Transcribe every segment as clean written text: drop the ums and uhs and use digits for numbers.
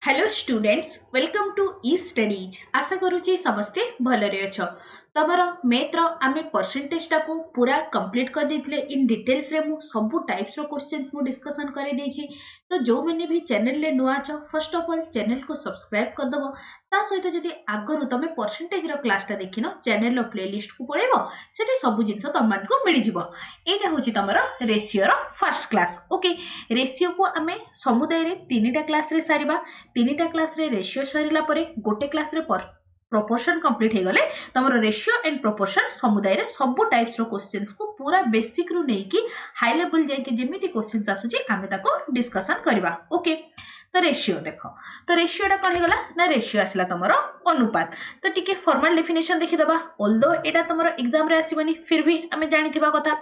Hello students, welcome to E studies. आशा करूची समस्ते भलरे अछ। तमर मैथ रो आमे परसेंटेज टाको पूरा कंप्लीट कर देथिले। इन डिटेल्स रे मु सब टाइप्स रो क्वेश्चंस मु डिस्कशन करे देछि। तो जो मैंने भी चैनल ले नुआ छ, फर्स्ट ऑफ ऑल चैनल को सब्सक्राइब कर दबो। ता सहित जदी आगरु तमे परसेंटेज रो क्लास टा देखिनो, चैनल रो प्लेलिस्ट को पळेबो, सेठी सब जिंस तमन को मिलि जिवो। एटा होची तमरो रेशियो रो फर्स्ट क्लास। ओके, रेशियो को आमे समुदाय रे तीनटा क्लास रे सारिबा। तीनटा क्लास रे रेशियो सरिला परे गोटे क्लास रे प्रोपोर्शन कंप्लीट हे गले तमरो रेशियो एंड प्रोपोर्शन समुदाय रे सब टाइप्स रो क्वेश्चंस को पूरा बेसिक रु नै कि हाई लेवल जाय कि जेमिति क्वेश्चंस आसुची आमे ताको डिस्कशन करबा। ओके, तो रेशियो देखो, तो रेशियो टा कोन हे गला ना, रेशियो आसला तमरो अनुपात। तो टिके फॉर्मल डेफिनेशन देखि दबा। ऑल्दो एटा तमरो एग्जाम रे आसीबनी, फिर भी आमे जानि थिबा कथा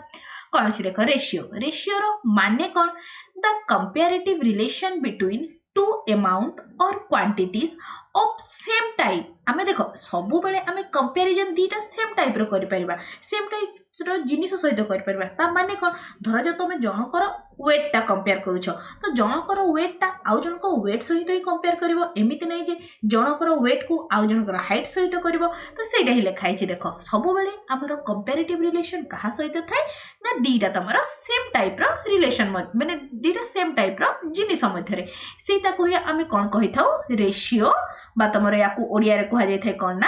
कोन अछि। देखो रेशियो, रेशियो रो माने कोन, the comparative relation between two amount or quantities of same type. आमे देखो सबु बेले आमे कंपैरिजन दीटा सेम टाइप रो करि परिबा, सेम टाइप रो जिनिस सहित करि परिबा। ता माने कोन, धर जो तमे जनकर वेट टा कंपेयर करूछ, तो जनकर वेट टा आउ जनकर वेट सहित ही कंपेयर करिवो। एमिति नै जे जनकर वेट को आउ जनकर हाइट सहित करिवो। तो सेटा ही लिखा है। देखो सबु बेले हमरो कंपैरेटिव रिलेशन कहा सहित थाए ना, दीटा तमरा सेम टाइप रो रिलेशन माने दीटा सेम टाइप रो जिनिस मध्य रे सेटा को आमे कोन कहि थाउ, रेशियो बा तमरो याकू ओडिया रे कहा जाय थाए कोन ना,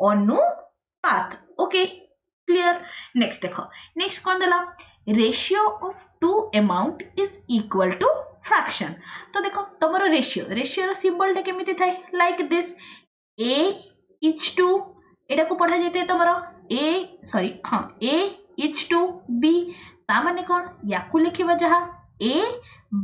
अनुपात। Okay, clear. नेक्स्ट देखो, नेक्स्ट कोन देला, ratio of two amount is equal to fraction. तो देखो तमरो रेशियो, रेशियो रो सिंबल टा केमिति थाए, like this a is to, एटा को पढ़ा जाय थाए तमरो a इज टू b। ता माने कोन, याकू लिखिबा जहा a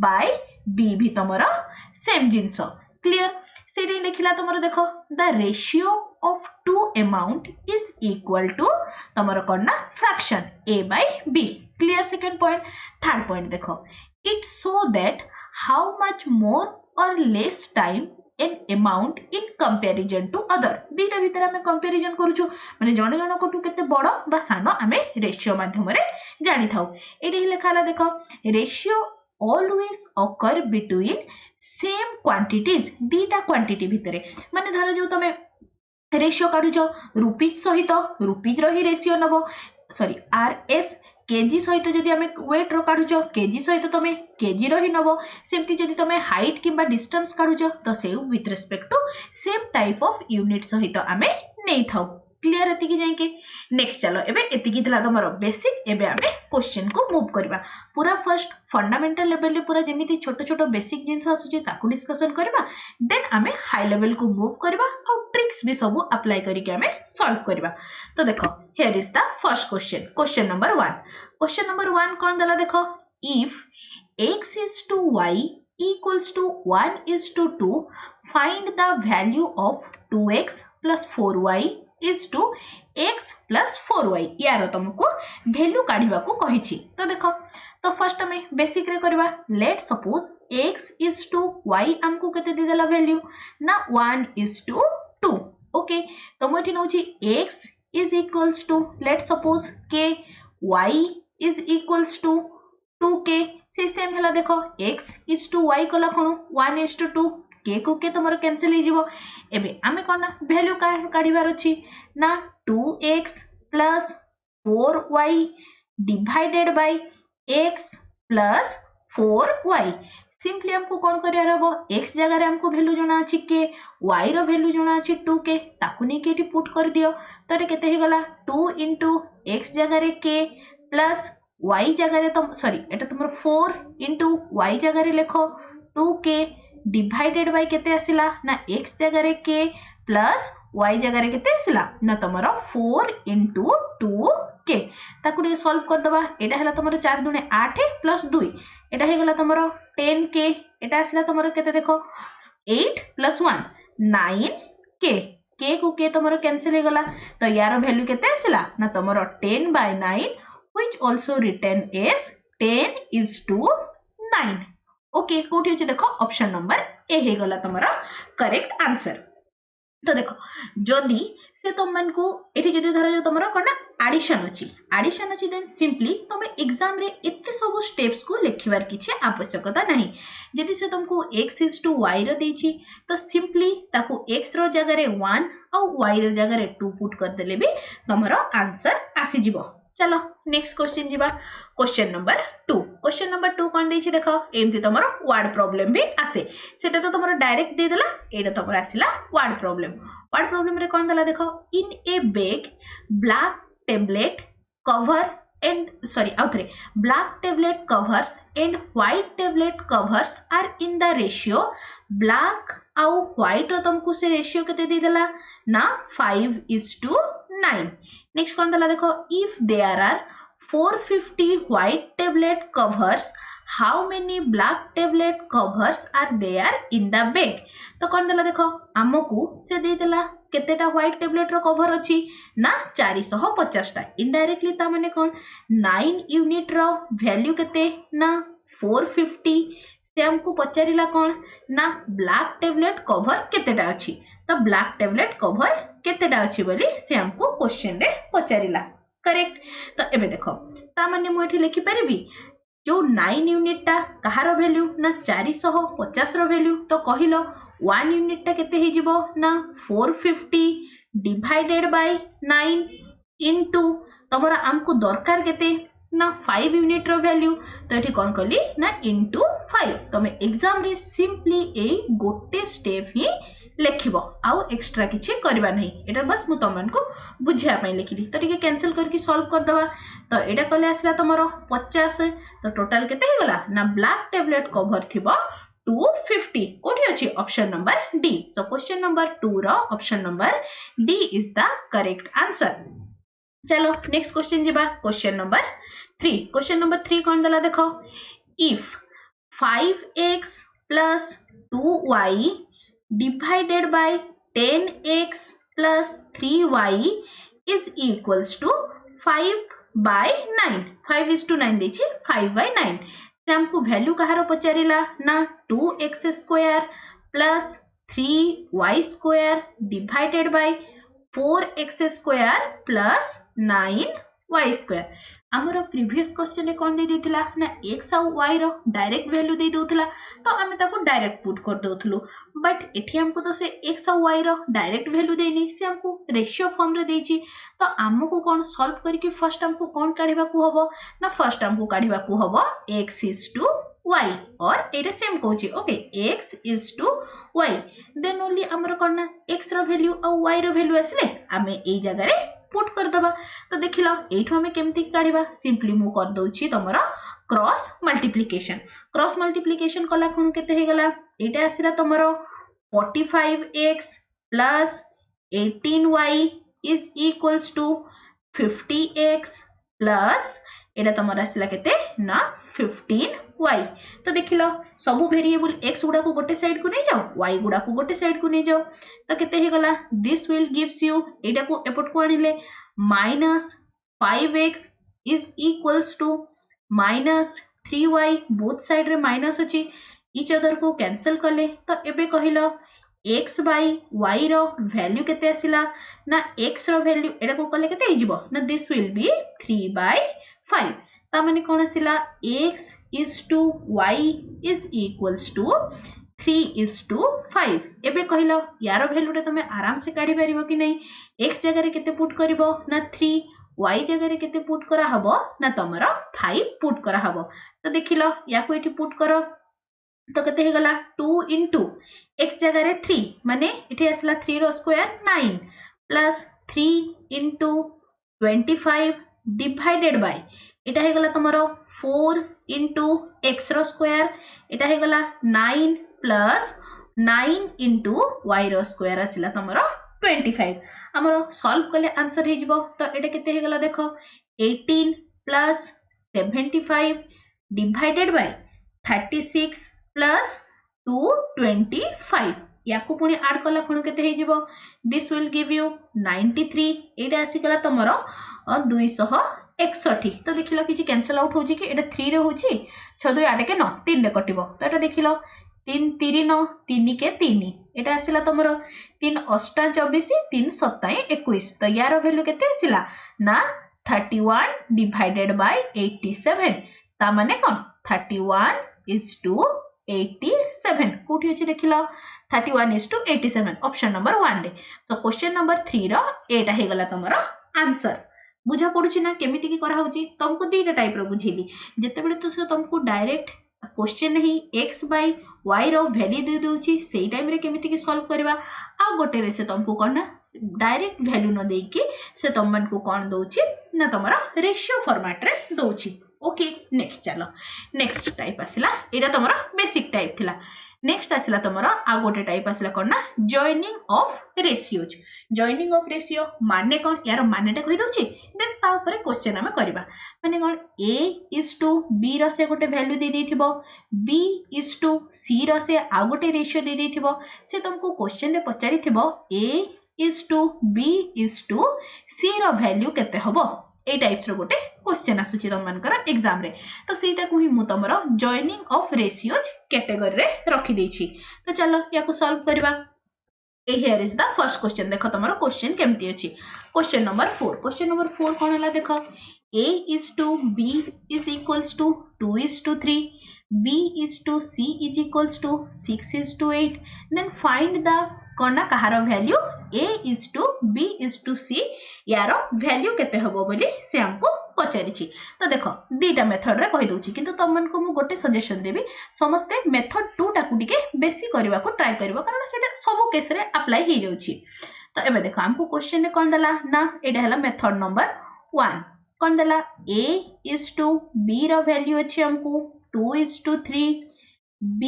बाय b भी तमरो सेम जिंस। क्लियर, सेठी लिखिला तमरो देखो, the ratio of two amount is equal to तमरो कोन ना, fraction a by b। Clear, second point. Third point देखो, it show that how much more or less time an amount in comparison to other. दीटा भीतर हमें comparison करूछु, माने जणे जण कोटू केते बड़ बा सानो हमें रेशियो माध्यम रे जानि थाउ। एटा ही लिखाला देखो, ratio always occur between same quantities. दीटा क्वांटिटी भितरे, माने धर जो तमे रेशियो काढुछो रुपीज सहित, रुपीज रो ही रेशियो नबो। सॉरी, आरएस केजी सहित जदि हमें वेट रो काढुछो, केजी सहित तमे केजी रो ही नबो। सेमती जदि तमे हाइट किबा डिस्टेंस काढुछो, तो से with respect to same type of unit सहित हमें नै थाउ। क्लियर एतिकी जाय के। नेक्स्ट चलो, एबे एतिकी थला तमरो बेसिक। एबे हमें क्वेश्चन को मूव करबा। पूरा फर्स्ट फंडामेंटल लेवल रे पूरा जेमिति छोटो छोटो बेसिक जिंस आसुची ताकू डिस्कशन करबा, देन हमें हाई लेवल को मूव करबा और ट्रिक्स भी सब अप्लाई करके हमें सॉल्व करबा। तो देखो, here is the first question, question number 1। Question number 1 कोन दला देखो, if x is to y equals to 1 is to 2, find the value of 2x plus 4y is to x plus 4y। यार तुमको value काढिबा को कहिछि। तो देखो, तो first हमें बेसिक रे करबा। Let suppose x is to y हमको केते दे देला वैल्यू ना, 1 is to 2। ओके, तो मोठी नउछि x is equals to, let suppose k, y is equals to 2k। से सेम हला देखो, x is to y कला कोन 1 is to 2, k को के तमरो कैंसिल हे जिवो। एबे आमे कोन ना वैल्यू काढिबार अछि ना, 2x plus 4y divided by x plus 4y। Simply हमको कोन करियार हबो, x जगह रे हमको वैल्यू जणा अछि k, y रो वैल्यू जणा अछि 2k, ताकू नै केटी पुट कर दियो। तो रे केते हे गला, 2 into x जगह रे k प्लस y जगह रे तुम सॉरी एटा तुमरो 4 into y जगह रे लिखो 2k डिवाइडेड बाय केते आसिला ना, x जगह रे k प्लस y जगह रे केते आसिला ना तुमरो 4 into 2k। ताकू रे सॉल्व कर दबा। एटा हला तुमरो 4 दुने 8 प्लस 2, एटा हे गला तुमरो 10k। एटा आसिला तुमरो केते देखो, 8 plus 1 9k, k को के तुमरो कैंसिल हे गला। तो यार वैल्यू केते आसिला ना, तुमरो 10 by 9, which also written as 10 is to 9। Okay, कोठी होची देखो ऑप्शन नंबर ए हे गला तमरा करेक्ट आंसर। तो देख जदि से तुम मानकू एठी जदि धर जो तुमरो कोन एडिशन अछि देन सिंपली तुम एग्जाम रे एते सब स्टेप्स को लिखिबार किछि आवश्यकता नाही जदि से तुमको x is to y रो देछि तो सिंपली ताको x रो जगह रे 1 और y रो जगह रे 2 पुट कर देले भी तुमरो आंसर आसी जिवो चलो नेक्स्ट क्वेश्चन जिबा क्वेश्चन नंबर 2 कोन देछि देखो एमति तमरो वर्ड प्रॉब्लम भी आसे सेटा तो तमरो डायरेक्ट दे देला एटा तमरो आसिला वर्ड प्रॉब्लम रे कोन देला देखो in a bag black tablet cover and black tablet covers and white tablet covers are in the ratio black ଆଉ white ର तुमको से रेशियो केते दे देला ना 5:9 नेक्स्ट कोन देला देखो if there are 450 white tablet covers how many black tablet covers are there in the bag तो कोन देला देखो हमकू से दे देला केतेटा व्हाइट टेबलेट रो कवर अछि ना 450 टा इनडायरेक्टली ता माने कोन 9 यूनिट रो वैल्यू केते ना 450 से हमको पचारिला कोन ना ब्लैक टेबलेट कवर केतेटा अछि तो ब्लैक टेबलेट कवर केतेटा अछि बोली से हमको क्वेश्चन रे पचारिला करेक्ट तो एबे देखो ता माने मु एठी लिखि परिबी जो 9 यूनिट टा कहारो वैल्यू ना 450 रो वैल्यू तो कहिलो 1 यूनिट टा केते हे जिवो ना 450 डिवाइडेड बाय 9 इनटू तमरा हमको दरकार केते ना 5 यूनिट रो वैल्यू तो एठी कोन कली ना इनटू 5 तमे एग्जाम रे सिंपली ए गोटे स्टेप ही लेखिबो आउ एक्स्ट्रा किछि करबा नहीं एटा बस मु तमन को बुझिया पई लिखिली तो ठीक कैंसिल करके सॉल्व कर दवा तो एटा कले आसला तमरो 50 तो टोटल केते हे गला ना ब्लैक टेबलेट कवर थिबो 250 कोठी अछि option number D so question number 2 रो option number D is the correct answer चलो नेक्स्ट क्वेश्चन जिबा क्वेश्चन नंबर 3 कोन दला देखो if 5x plus 2y divided by 10x plus 3y is equals to 5 by 9 5 is to 9 देछि 5 by 9 से हमको value कहारो पचारिला ना 2x square plus 3y square divided by 4x square plus 9y square हमर previous question रे कोन दे दिथिला ना x और y रो direct value दे दोथला तो हमें ताको डायरेक्ट पुट कर दोथलु बट एठी हमको तो से x और y रो डायरेक्ट वैल्यू देनी से हमको रेशियो फॉर्म रे देछि तो हमको कोन सॉल्व करके फर्स्ट हमको कोन काढिबा को हबो ना फर्स्ट हमको काढिबा को हबो x is to y और एटा सेम कहूची okay x is to y then only हमर कोन ना x रो वैल्यू और y रो वैल्यू आसले हमें एई जगह रे पुट कर दबा तो देखिला एठो हमें केमती काढिबा सिंपली मु कर दोछि तमरा क्रॉस मल्टीप्लिकेशन कला कोन केते हे गला एटा आसीला तमरो 45x plus 18y is equals to 50x plus एटा तमरा आसीला केते ना 15y तो देखिलो सब वेरिएबल x गुडा को गोटे साइड को नै जाओ y गुडा को गोटे साइड को नै जाओ तो केते हे गला दिस विल गिव्स यू एटा को एपट को आनिले -5x is equals to -3y both side रे माइनस अछि इच अदर को कैंसिल करले तो एबे कहिलो x by y रो वैल्यू केते आसिला ना x रो वैल्यू एटा को कले केते हिजिबो ना दिस विल बी 3/5 ता माने कोन आसिला x is to y is equals to 3:5 एबे कहिलो यारो वैल्यू रे तमे आराम से काढी परिबो कि नै x जगह रे केते पुट करिवो ना 3 y जगह रे केते पुट करा हबो ना तमरो 5 पुट करा हबो तो देखिलो या को एठी पुट करो तो केते हे गला 2 into x जगह रे 3 माने एठी आसला 3 रो square 9 plus 3 into 25 divided by एटा हे गला तमरो 4 into x रो स्क्वायर एटा हे गला 9 plus 9 into y रो स्क्वायर आसिला तमरो 25 हमरो सॉल्व करले आंसर हे जिवो तो एटा केते हे गला देखो 18 plus 75 divided by 36 plus 225 याकू पुनी ऐड कला कोन केते हे जिवो दिस विल गिव यू 93 एटा आसी गला तमरो 261 तो देखिलो किछि कैंसिल आउट होची कि एटा 3 रे होची 6 2 8 के 9 3 रे कटिबो तो एटा देखिलो तीन तीन 9 3 के 3 एटा आसिला तमर 3 अष्टा 24 3 7 21 तो यार वैल्यू केते आसिला ना 31 डिवाइडेड बाय 87 ता माने कोन 31:87 कोठी अछि देखिलो 31:87 ऑप्शन नंबर 1 रे सो क्वेश्चन नंबर 3 रो एटा हे गला तमरो आंसर बुझा पड़ुछि ना केमिति की करा होछि तुमको दीटा टाइप रो बुझिली जते बेले तो तुमको डायरेक्ट क्वेश्चन ही x by y रो वैल्यू दे दोछि सेही टाइम रे केमिति की सॉल्व करबा आ गोटे रे से तुमको कोन ना डायरेक्ट वैल्यू न देकी से तुम मन को कोन दोछि ना तमरा रेशियो फॉर्मेट रे दोछि ओके नेक्स्ट चलो नेक्स्ट टाइप आसिला एटा तमरा बेसिक टाइप थिला नेक्स्ट आसिला तमरा आ गोटे टाइप आसिला कोन ना joining of ratios joining of ratio माने कोन यार मानेटा कहि दोछि देन ता ऊपर क्वेश्चन हम करबा माने कोन a is to b रो से गोटे वैल्यू दे देथिबो b is to c रो से आ गोटे रेशियो दे देथिबो से तुमको क्वेश्चन रे पचारि थिबो a is to b is to c रो वैल्यू केते हबो ए टाइप्स रो गोटे क्वेश्चन आसुची तुम मानकर एग्जाम रे तो सेटा को ही मु तमरो जॉइनिंग ऑफ रेशियोज कैटेगरी रे रखी देछि तो चलो या को सॉल्व करबा ए here is the first question देखो तमरो क्वेश्चन केमती अछि क्वेश्चन नंबर 4 कोन हला देखो a is to b is equals to 2 is to 3 b is to c is equals to 6 is to 8 then find the कोना कहारो value a is to b is to c यारो value केते हबो बोली से हमको पचारि छी तो देखो दीटा मेथड रे कहि दोछि किंतु तमन को मु गोटे सजेशन देबी समस्ते मेथड 2 टाकू टिके बेसी करबा को ट्राई करबो कारण सेटा सब केस रे अप्लाई हे जाउछि तो एबे देखो हमको क्वेश्चन रे कोन दला ना एटा हला मेथड नंबर 1 कोन दला a is to b रो वैल्यू अछि हमको 2 is to 3 b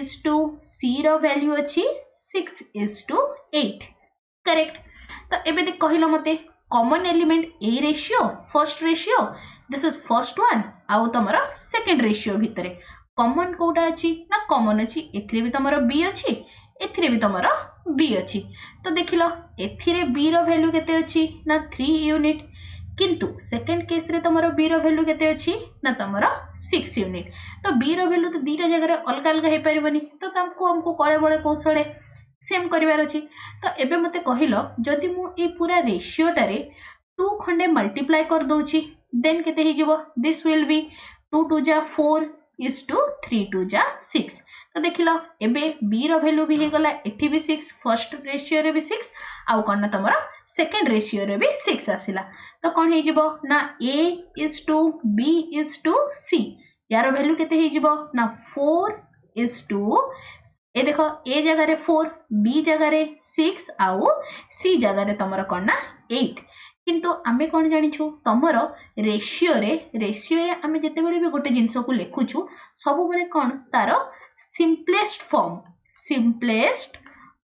is to c रो वैल्यू अछि 6 is to 8 करेक्ट तो एबे देख कहिलो मते common element A ratio first ratio this is first one आउ तमरा सेकंड रेशियो भितरे कॉमन कोटा अछि ना कॉमन अछि एथिरे भी तमरा b अछि एथिरे भी तमरा b अछि तो देखिलो एथिरे b रो वैल्यू केते अछि ना 3 यूनिट किंतु सेकंड केस रे तमरो b रो वैल्यू केते अछि ना तमरो 6 यूनिट तो b रो वैल्यू तो दीटा जगह रे अलग अलग हे परिबनी तो हमको कळे बळे कौशले सेम करिवार अछि तो एबे मते कहिलो जदि मु ए पूरा रेशियो टारे 2 खंडे मल्टीप्लाई कर दोछि देन केते हि जिवो दिस विल बी 2 2 जा 4 is to 3 2 जा 6 तो देखिलो एबे b रो वैल्यू भी हे गला एठी भी 6 फर्स्ट रेशियो रे भी 6 आउ कोन ना तमरा सेकंड रेशियो रे भी 6 आसिला तो कोन हे जिवो ना a is to b is to c यार वैल्यू केते हे जिवो ना 4 is to ए देखो ए जगह रे 4 बी जगह रे 6 आउ सी जगह रे तमरो कोन ना 8 किंतु आमे कोन जानिछु तमरो रेशियो रे आमे जते बेले भी गोटे जिंस को लेखुछु सब बेले कोन तारो सिंपलेस्ट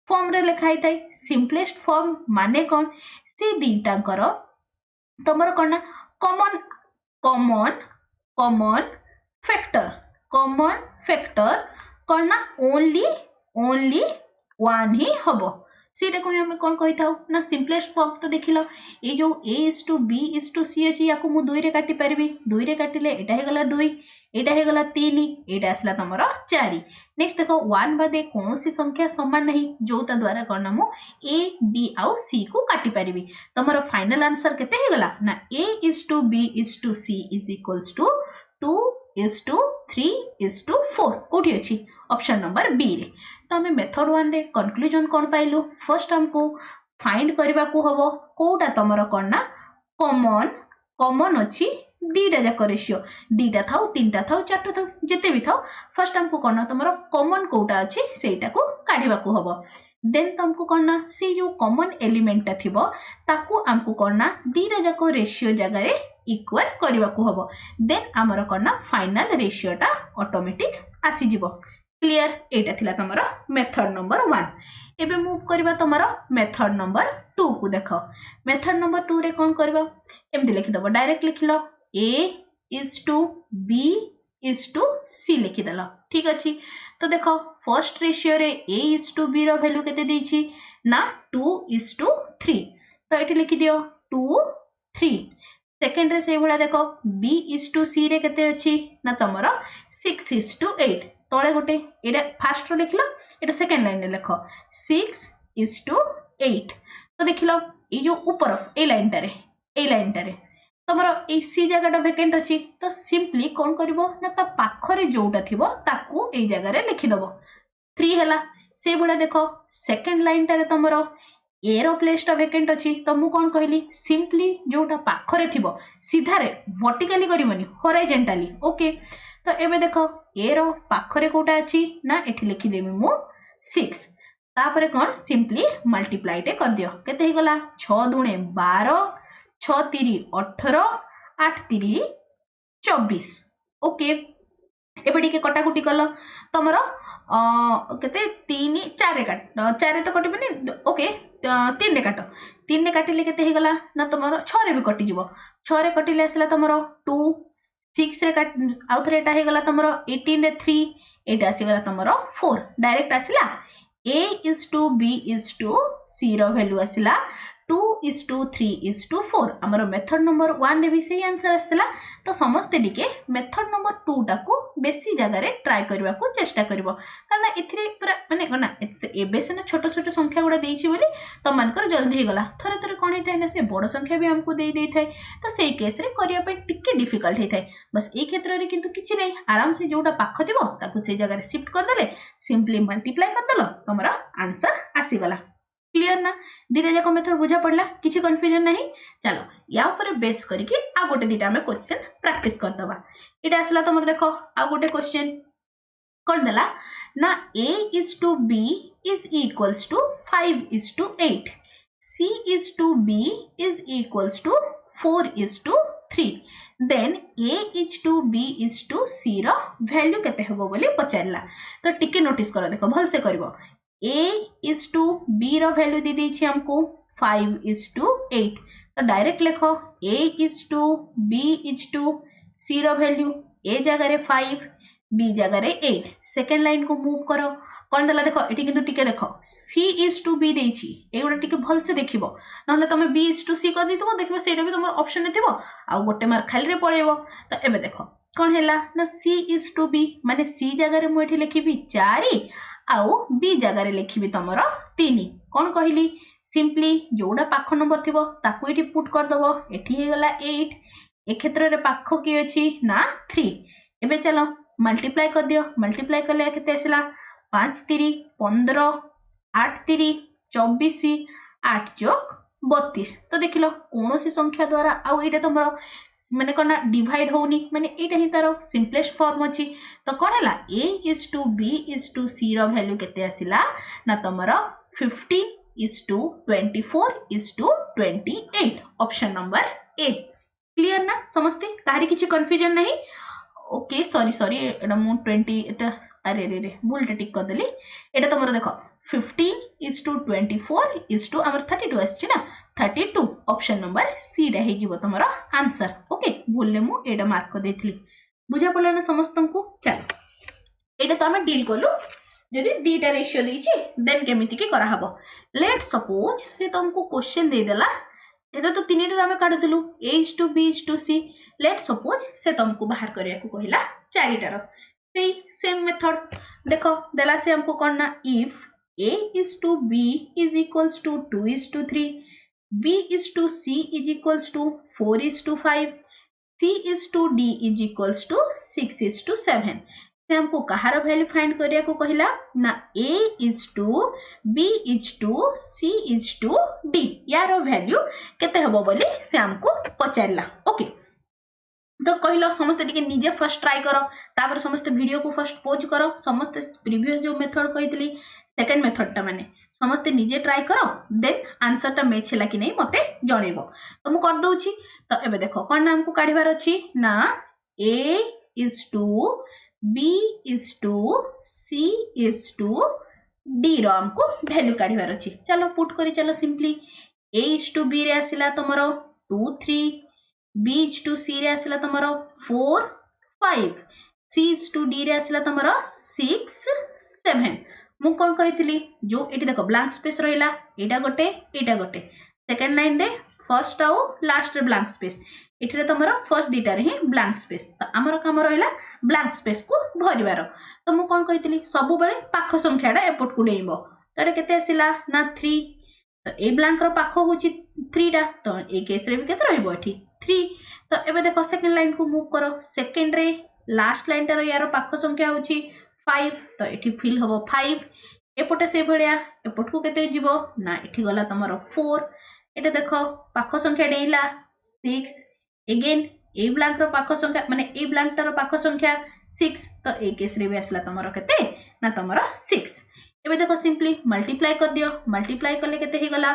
फॉर्म रे लिखाई थाई सिंपलेस्ट फॉर्म माने कोन सी दीटा करो तमरो कोन ना कॉमन फैक्टर कोन ना ओनली वन ही हबो सीटा को हम कोन कहि थाउ ना सिंपलेस्ट फॉर्म तो देखिलो ए जो a is to b is to c अछि याको मु 2 रे काटि परबी 2 रे काटिले एटा हे गला 2 एटा हे गला 3 एटा आसला तमरो 4 नेक्स्ट देखो 1 बादे कोनोसी संख्या समान नहीं जोता द्वारा करना मु a b आउ c को काटि परबी तमरो फाइनल आंसर केते हे गला ना a is to b is to c is equals to 2 is to 3 is to 4 कोठी अछि ऑप्शन नंबर बी रे तो हमें मेथड 1 रे कंक्लूजन कोन पाइलु फर्स्ट हमको फाइंड करबा को हबो कोटा तमरो कोन ना कॉमन अछि दीटा जाक रेशियो दीटा थाउ तीनटा थाउ चारटा थाउ जते भी थाउ फर्स्ट हमको कोन ना तमरो कॉमन कोटा अछि सेटा को काढिबा को हबो देन तुमको कोन ना से जो कॉमन एलिमेंट थिबो ताकू हमको कोन ना दीटा जाक रेशियो जगह रे इक्वल करबा को हबो देन हमर कोन ना फाइनल रेशियोटा ऑटोमेटिक आसी जिवो क्लियर एटा थिला तमरो मेथड नंबर 1 एबे मूव करबा तमरो मेथड नंबर 2 को देखो मेथड नंबर 2 रे कोन करबा एमदी लिखि दबो direct लिखिलो a is to b is to c लिखि दलो ठीक अछि तो देखो फर्स्ट रेशियो रे a is to b रो वैल्यू केते देछि ना 2 is to 3 तो एठी लिखि दियो 2 3 सेकंड रे से भला देखो b is to c रे केते अछि ना तमरो 6 is to 8 तले गोटे एटा फास्ट रो लिखलो एटा सेकंड लाइन रे लिखो 6:8 तो देखिलो ए जो ऊपर ए लाइन टारे तमरो ए सी जगहटा वेकेंट अछि तो सिंपली कोन करबो ना ता पाखरे जोटा थिबो ताकू ए जगह रे लिखि दबो 3 हला से बडा देखो सेकंड लाइन टारे तमरो ए रो प्लेसटा वेकेंट अछि तो मु कोन कहली सिंपली जोटा पाखरे थिबो सीधा रे वर्टिकली करिवनी हॉरिजॉन्टली ओके तो एबे देखो ए रो पाखरे कोटा अछि ना एठी लिखि देबी मु 6 तापरे कोन सिंपली मल्टीप्लाई टे कर दियो केते हे गला 6 दुणे 12 6 3 18 8 3 24 ओके एबे टिके कटाकुटी कल तमरो केते 3 4 काट 4 तो कटिबनी ओके 3 रे काटो 3 रे काटिले केते हे गला ना तमरो 6 रे भी कटि जिवो 6 रे कटिले आसला तमरो 2 6 रे काट आउ थरे एटा हे गला तमरो 18 रे 3 एटा आसी गला तमरो 4 डायरेक्ट आसिला a is to b is to c रो वैल्यू आसिला 2 is to 3 is to 4 हमरो मेथड नंबर 1 रे भी सही आंसर आस्तेला तो समस्ते टिके मेथड नंबर 2 टाकू बेसी जगह रे ट्राई करबा को चेष्टा करबो काना इथरे पूरा माने कोना एबे से छोट छोट संख्या गुडा देइछि बोली तो मानकर जल्दी हे गला थरे थरे कोन हेतै ना से बड़ संख्या भी हमको देई देई थाए तो सेई केस रे करिया पे टिके डिफिकल्ट हे थाए बस ए क्षेत्र रे किंतु किछि नै आराम से जोटा पाख दिबो ताकू सेई जगह रे शिफ्ट कर देले सिंपली मल्टीप्लाई कर देलो तमरा आंसर आसी गला क्लियर ना धीरे जाको मेथड बुझा पड़ला किछि कंफ्यूजन नहीं चलो या ऊपर बेस करके आ गोटे दिटा हमें क्वेश्चन प्रैक्टिस कर दबा एटा असला तमर देखो आ गोटे क्वेश्चन कर देला ना a is to b is equals to 5 is to 8 c is to b is equals to 4 is to 3 then a is to b is to c रो वैल्यू केते होबो बोली पचारला तो टिके नोटिस करो देखो भल से करबो a is to b रो वैल्यू दी दैछि हमको 5 is to 8 तो डायरेक्ट लिखो a is to b is to c रो वैल्यू a जगह रे 5 b जगह रे 8 सेकंड लाइन को मूव करो कोन दला देखो एठी किंतु टिके देखो c is to b दैछि एगुडा टिके भल से देखिबो नहले तमे b is to c कर दितबो देखबो सेटा भी तमर ऑप्शन ने थिबो आ गोटे मार खाली रे पळेबो तो एबे देखो कोन हैला ना c is to b माने c जगह रे मु एठी लिखिबी 4 आउ बी जगह रे लिखिबी तमरो 3 कोन कहली सिंपली जोडा पाख नंबर थिबो ताकू एठी पुट कर दबो एठी हे गला 8 ए क्षेत्र रे पाख की अछि ना 3 एबे चलो मल्टीप्लाई कर दियो मल्टीप्लाई करले केते आसला 5 3 15 8 3 24 8 जोक 32 तो देखिलो कोनोसी संख्या द्वारा आउ एटा तमरो माने कोना डिवाइड होउनी माने एटा ही तारो सिंपलेस्ट फॉर्म अछि तो कोन हला a is to b is to c रो वैल्यू केते आसिला ना तमरो 15 is to 24 is to 28 option number A clear ना समझते काहे किछि कंफ्यूजन नहीं ओके सॉरी एटा मु 20 एटा अरे रे भूल टिक कर देली एटा तमरो देखो 15 is to 24 is to हमर 32 आछि ना 32 ऑप्शन नंबर सी रे हे जीवो तमरो आंसर ओके भूलले मु एटा मार्क कर देथली बुझा पड़ला ना समस्तंकु चलो एटा तो हम डील करलु जदि दीटा रेशियो देछि देन केमिति के करा हबो लेट सपोज से तुमको क्वेश्चन दे देला एटा तो तीनटा हम काढुतलु a is to b is to c let suppose से तुमको बाहर करिया को कहिला चारिटा रो सेम मेथड देखो देला से हमको करना if a is to b is equals to 2 is to 3 b is to c is equals to 4 is to 5 c is to d is equals to 6 is to 7 से हमको कहार वैल्यू फाइंड करिया को कहिला ना a is to b is to c is to d यारो value केते हबो बोली से हमको पचारला ओके तो कहलो समस्त टिके निजे फर्स्ट ट्राई करो तापर समस्त वीडियो को फर्स्ट पॉज करो समस्त प्रीवियस जो मेथड कहितली सेकंड मेथड टा माने समस्त निजे ट्राई करो देन आंसर टा मैच हैला कि नहीं मते जणेबो तो मु कर दउची तो एबे देखो कोन नाम को काढिबार अछि ना a is to b is to c is to d रो हमको वैल्यू काढिबार अछि चलो पुट करी चलो simply a is to b रे आसिला तमरो 2 3 b is to c रे आसिला तमरो 4 5 c is to d रे आसिला तमरो 6 7 मु कोन कहितली जो एटी देखो ब्लैंक स्पेस रहिला एटा गोटे सेकंड लाइन रे फर्स्ट आउ लास्ट ब्लैंक स्पेस एठिरे तमरो फर्स्ट दीटा रे ही ब्लैंक स्पेस तो हमर काम रहला ब्लैंक स्पेस को भरिबार तो मु कोन कहितली सब बेले पाख संख्याटा एपट को डेइबो तो एटा केते आसिला ना 3 तो ए ब्लैंक रो पाख होची 3 टा तो ए केस रे भी केते रहइबो एठी 3 तो एबे देखो सेकंड लाइन को मूव करो सेकंड रे लास्ट लाइन टा यार पाख संख्या होची 5 तो एठी फिल होबो 5 एपटे से भलिया एपट को केते जीवो ना एठी गला तमरो 4 एटा देखो पाख संख्या डेइला 6 अगेन ए ब्लैंक रो पाख संख्या माने ए ब्लैंक टा रो पाख संख्या 6 तो ए केस रे भी आसला तमरो केते ना तमरो 6 एबे देखो सिंपली मल्टीप्लाई कर दियो मल्टीप्लाई करले केते ही गला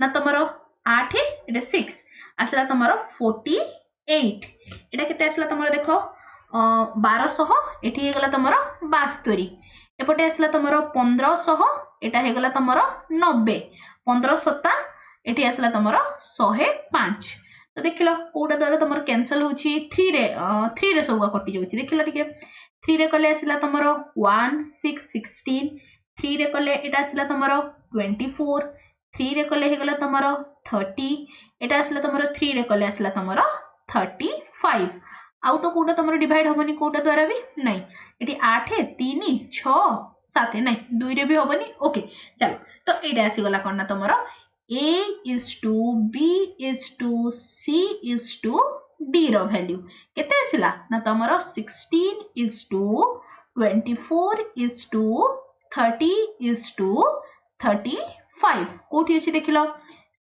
ना तमरो 8 एटा 6 आसला तमरो 48 एटा केते आसला तमरो देखो 1200 एठी हे गला तमरो 72 एपटे आसला तमरो 1500 एटा हे गला तमरो 90 1500 एठी आसला तमरो 105 तो देखिलो कोडा द्वारा तमर कैंसिल होची 3 रे सब कटि जाउची देखिलो टिके 3 रे कले आसिला तमरो 1 6 16 3 रे कले एटा आसिला तमरो 24 3 रे कले हे गला तमरो 30 एटा आसिला तमरो 3 रे कले आसिला तमरो 35 आउ तो कोडा तमरो डिवाइड होबनी कोडा द्वारा भी नहीं एटी 8 3 6 7 नहीं 2 रे भी होबनी ओके चलो तो एटा आसी गला कोना तमरो A is to B is to C is to D रो वैल्यू केते आसिला ना तमरो 16 is to 24 is to 30 is to 35 कोठी अछि देखिलो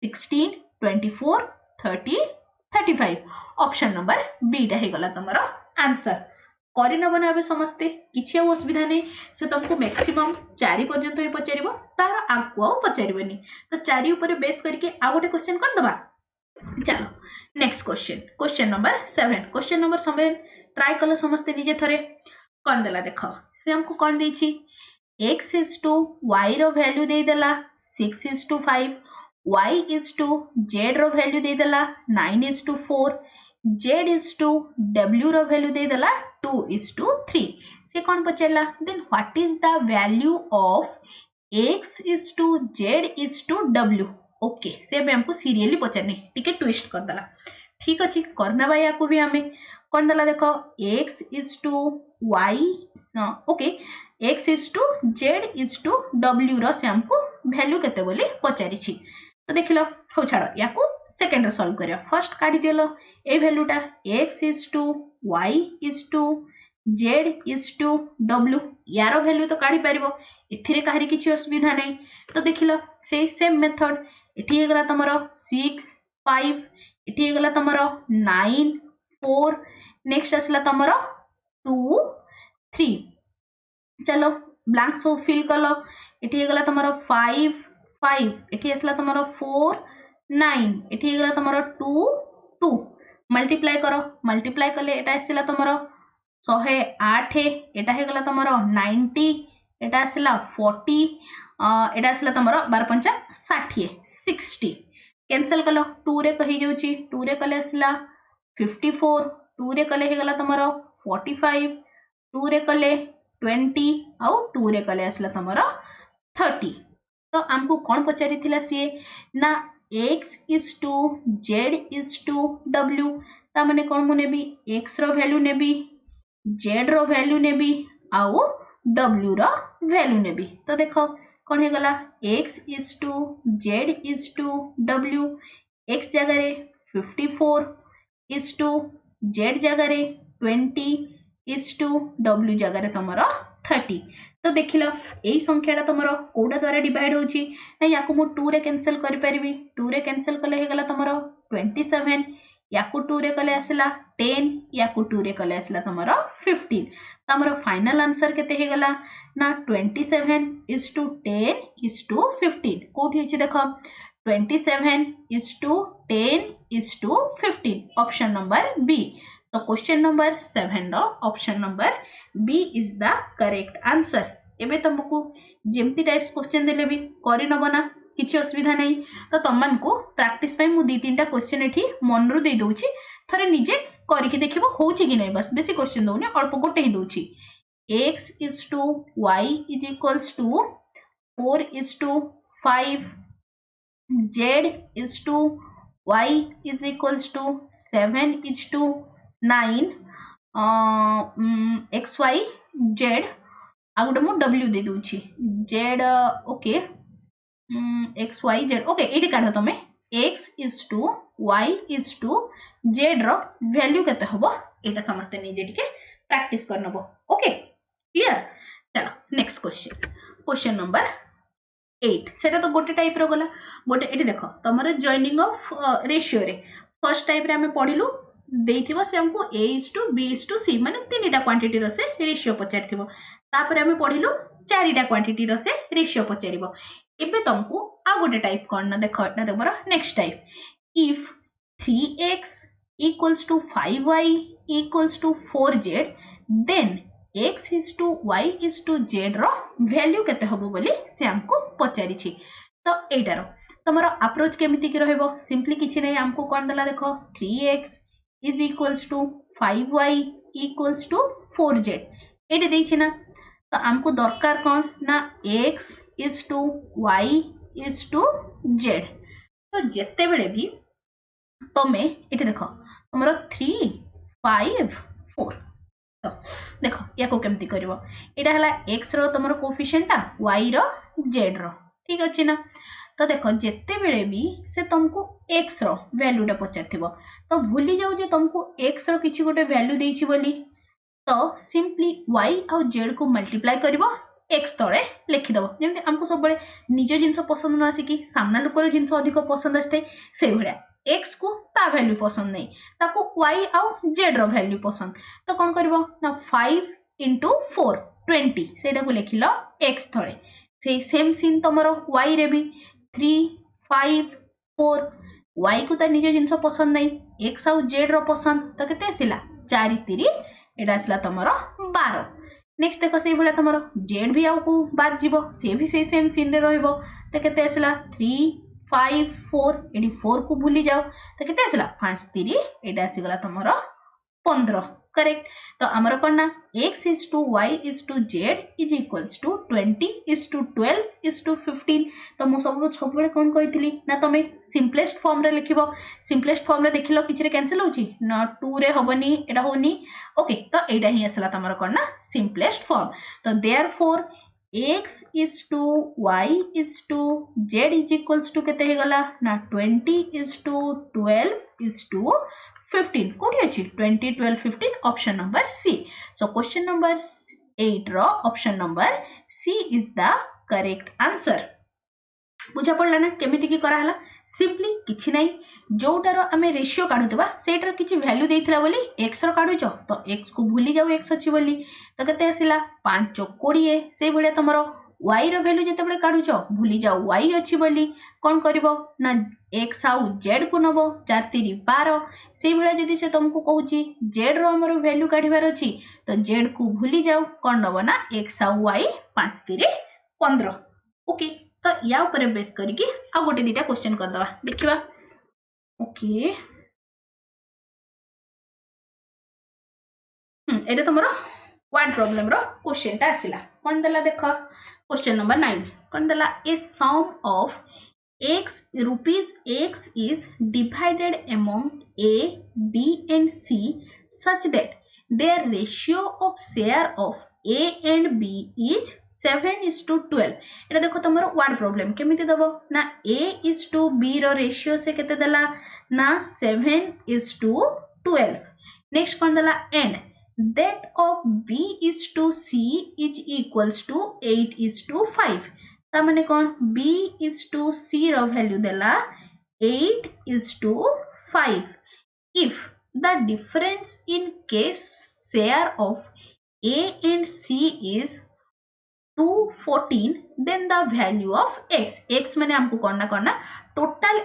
16 24 30 35 ऑप्शन नंबर बी टा हे गला तमरो आंसर करि न बनाबे समस्ते किछि असुविधा नै से तुमको मैक्सिमम 4 पर्यंत ही पचारिबो तार आगु पचारिबनी तो 4 ऊपर बेस करके आ गोटे क्वेश्चन कर दबा चलो next question number 7 question number 7 try कलो समस्ते निजे थरे कोन देला देखो से हमको कोन देछि x is to y रो वैल्यू दे देला 6 is to 5 y is to z रो वैल्यू दे देला 9 is to 4 z is to w रो वैल्यू दे देला 2 is to 3 से कौन पचेला then what is the value of x is to z is to w okay से भी हमको सीरियली पचरनी ठीक है ट्विस्ट कर दला ठीक अछि करना भाई याको भी हमें कौन दला देखो x is to y okay x is to z is to w रो से हमको वैल्यू केते बोली पचारि छी तो देखिलो हो छाड़ो याको सेकंड रे सॉल्व करियो फर्स्ट काढी देलो ए वैल्यूटा x is to y is to z is to w यारो वैल्यू तो काढी परिबो एथिरे काहरी किछि असुविधा नै तो देखिलो से सेम मेथड एठी हेगला तमरो 6 5 एठी हेगला तमरो 9 4 नेक्स्ट असला तमरो 2 3 चलो ब्लैंक सो फिल कलो एठी हेगला तमरो 5 5 एठी असला तमरो 4 9 एठी हेगला तमरो 2 2 मल्टीप्लाई करो मल्टीप्लाई कले एटा आसिला तमरो 108 एटा हेगला तमरो 90 एटा आसिला 40 एटा आसिला तमरो 12 पंचा 60 60 कैंसिल कलो 2 रे कहि जाउची 2 रे कले आसिला 54 2 रे कले हेगला तमरो 45 2 रे कले 20 आउ 2 रे कले आसिला तमरो 30 तो हमको कौन पचारि थिला सी ना x is to z is to w ता माने कोन मुने भी x रो वैल्यू नेबी z रो वैल्यू नेबी आउ w रो वैल्यू नेबी तो देखो कोन हे गला x is to z is to w x जगह रे 54 is to z जगह रे 20 is to w जगह रे तमरो 30 तो देखिलो एई संख्याटा तमरो कोडा द्वारा डिवाइड होची ना याको मु 2 रे कैंसिल करि परिबी 2 रे कैंसिल कले हे गला तमरो 27 याको 2 रे कले आसला 10 याको 2 रे कले आसला तमरो 15 तमरो फाइनल आंसर केते हे गला ना 27 is to 10 is to 15 कोठी अछि देखो 27 is to 10 is to 15 option number B so question number 7 रो ऑप्शन नंबर बी is the correct answer एबे तुमको जेमती टाइप्स क्वेश्चन देले भी करि न बना किछि असुविधा नै तो तमन को प्रैक्टिस पई मु 2-3टा क्वेश्चन एठी मन रो दे दोछि थरे निजे करि के देखिबो होछि कि नै बस बेसी क्वेश्चन दोनी अल्प गोटे ही दोछि x is to y is equals to 4 is to 5 z is to y is equals to 7:9 xy z आ गोटे मु w दे दूची z okay X Y Z okay ये काढ़ तुम x is to y is to z रो value केते हबो एटा समस्ते निजे टिके प्रैक्टिस करनबो ओके क्लियर चलो नेक्स्ट क्वेश्चन नंबर 8 सेटा तो गोटे टाइप रो गला गोटे एटी देखो तमरो जॉइनिंग ऑफ रेशियो रे फर्स्ट टाइप रे हमें पढिलु देइथिबो से हमको a is to b is to c माने तीनटा क्वांटिटी रो से रेशियो पचारथिबो तापर हमें पढिलु चारिटा क्वांटिटी रो से रेशियो पचारिबो एबे तुमको आ गोटे टाइप करना देखो एटा तमरो next type if 3x equals to 5y equals to 4z then x is to y is to z रो वैल्यू केते हबो बोली से हमको पचारि छी तो एटारो तमरो अप्रोच केमिति कि रहबो सिंपली किछि नै हमको कोन दला देखो 3x is equals to 5y equals to 4z एटे देछि ना तो हमको दरकार कोन ना x is to y is to z तो जेते बेले भी तमे एटे देखो तमरो 3 5 4 तो देखो या को केमती करबो एटा हला x रो तमरो कोएफिशिएंटटा y रो z रो ठीक अछि ना तो देखो जेते बेले भी से तुमको x रो वैल्यूटा पचारथिबो तो भूली जाऊ जे तुमको x रो किछि गोटे वैल्यू देछि बोली तो सिंपली y और z को मल्टीप्लाई करबो x तळे लिखि दबो जेमते हमको सब बळे निज जिंस पसंद न आसी कि सामना लोकर जिंस अधिक पसंद आस्ते से भळ्या x को ता वैल्यू पसंद नहीं ताको y और z रो वैल्यू पसंद तो कोन करबो ना 5 into 4 20 सेटा को लिखिलो x तळे से सेम सीन तमरो y रे भी 3 5 4 y को ता निज जिंस पसंद नहीं x और z रो पसंद तो केते आसिला 4 3 एटा आसिला तमरो 12 नेक्स्ट देखो से भले तमरो z भी आउ को बाद जीवो से भी से सेम सीन रे रहइबो तो केते आसिला 3 5 4 एडी 4 को भूली जाओ तो केते आसिला 5 3 एटा आसी गला तमरो 15 करेक्ट तो हमरो कोन ना x is to y is to z is equals to 20 is to 12 is to 15 तो मु सब बेले कोन कहितली ना तमे सिंपलेस्ट फॉर्म रे लिखिबो सिंपलेस्ट फॉर्म रे देखिलो किछ रे कैंसिल होची ना 2 रे होबनी एटा होनी ओके तो एटा ही आसला तमरो कोन ना सिंपलेस्ट फॉर्म तो therefore x is to y is to z is equals to केते हे गला ना 20 is to 12 is to 15 कोठी अछि 20 12 15 option number C so question number 8 रो option number C is the correct answer बुझा पड़ला ना केमिति की करा हला सिंपली किछि नै जोटारो हमें रेशियो काढुतबा सेटर किछि वैल्यू देइथला बोली x रो काढुचो तो x को भूली जाऊ x अछि बोली तो केते आसिला 5 चौक 20 से भले तमरो y रो वैल्यू जते बळे काढुचो भूली जाऊ y अछि बोली कोन करबो ना x आउ z को नबो 4 3 12 से भले जदी से तुमको कहूची z रो हमरो वैल्यू काढिबार अछि तो z को भूली जाऊ कोन नबो ना x आउ y 5 3 15 ओके तो या ऊपर बेस करिकि आ गोटे दिटा क्वेश्चन कर दबा देखिबा ओके एटा तमरो वर्ड प्रॉब्लम रो क्वेश्चन ता आसिला कोन दला देखो क्वेश्चन नंबर 9 कोन दला ए सम of x rupees x is divided among a b and c such that their ratio of share of a and b is 7:12 एटा देखो तमरो वर्ड प्रॉब्लम केमिति दबो ना a is to b रो ratio से केते दला ना 7:12 नेक्स्ट कोन दला and that of b is to c is equals to 8:5 ता माने कोन b is to c रो वैल्यू देला 8:5 if the difference in case share of a and c is 214 then the value of x x माने हमको करना total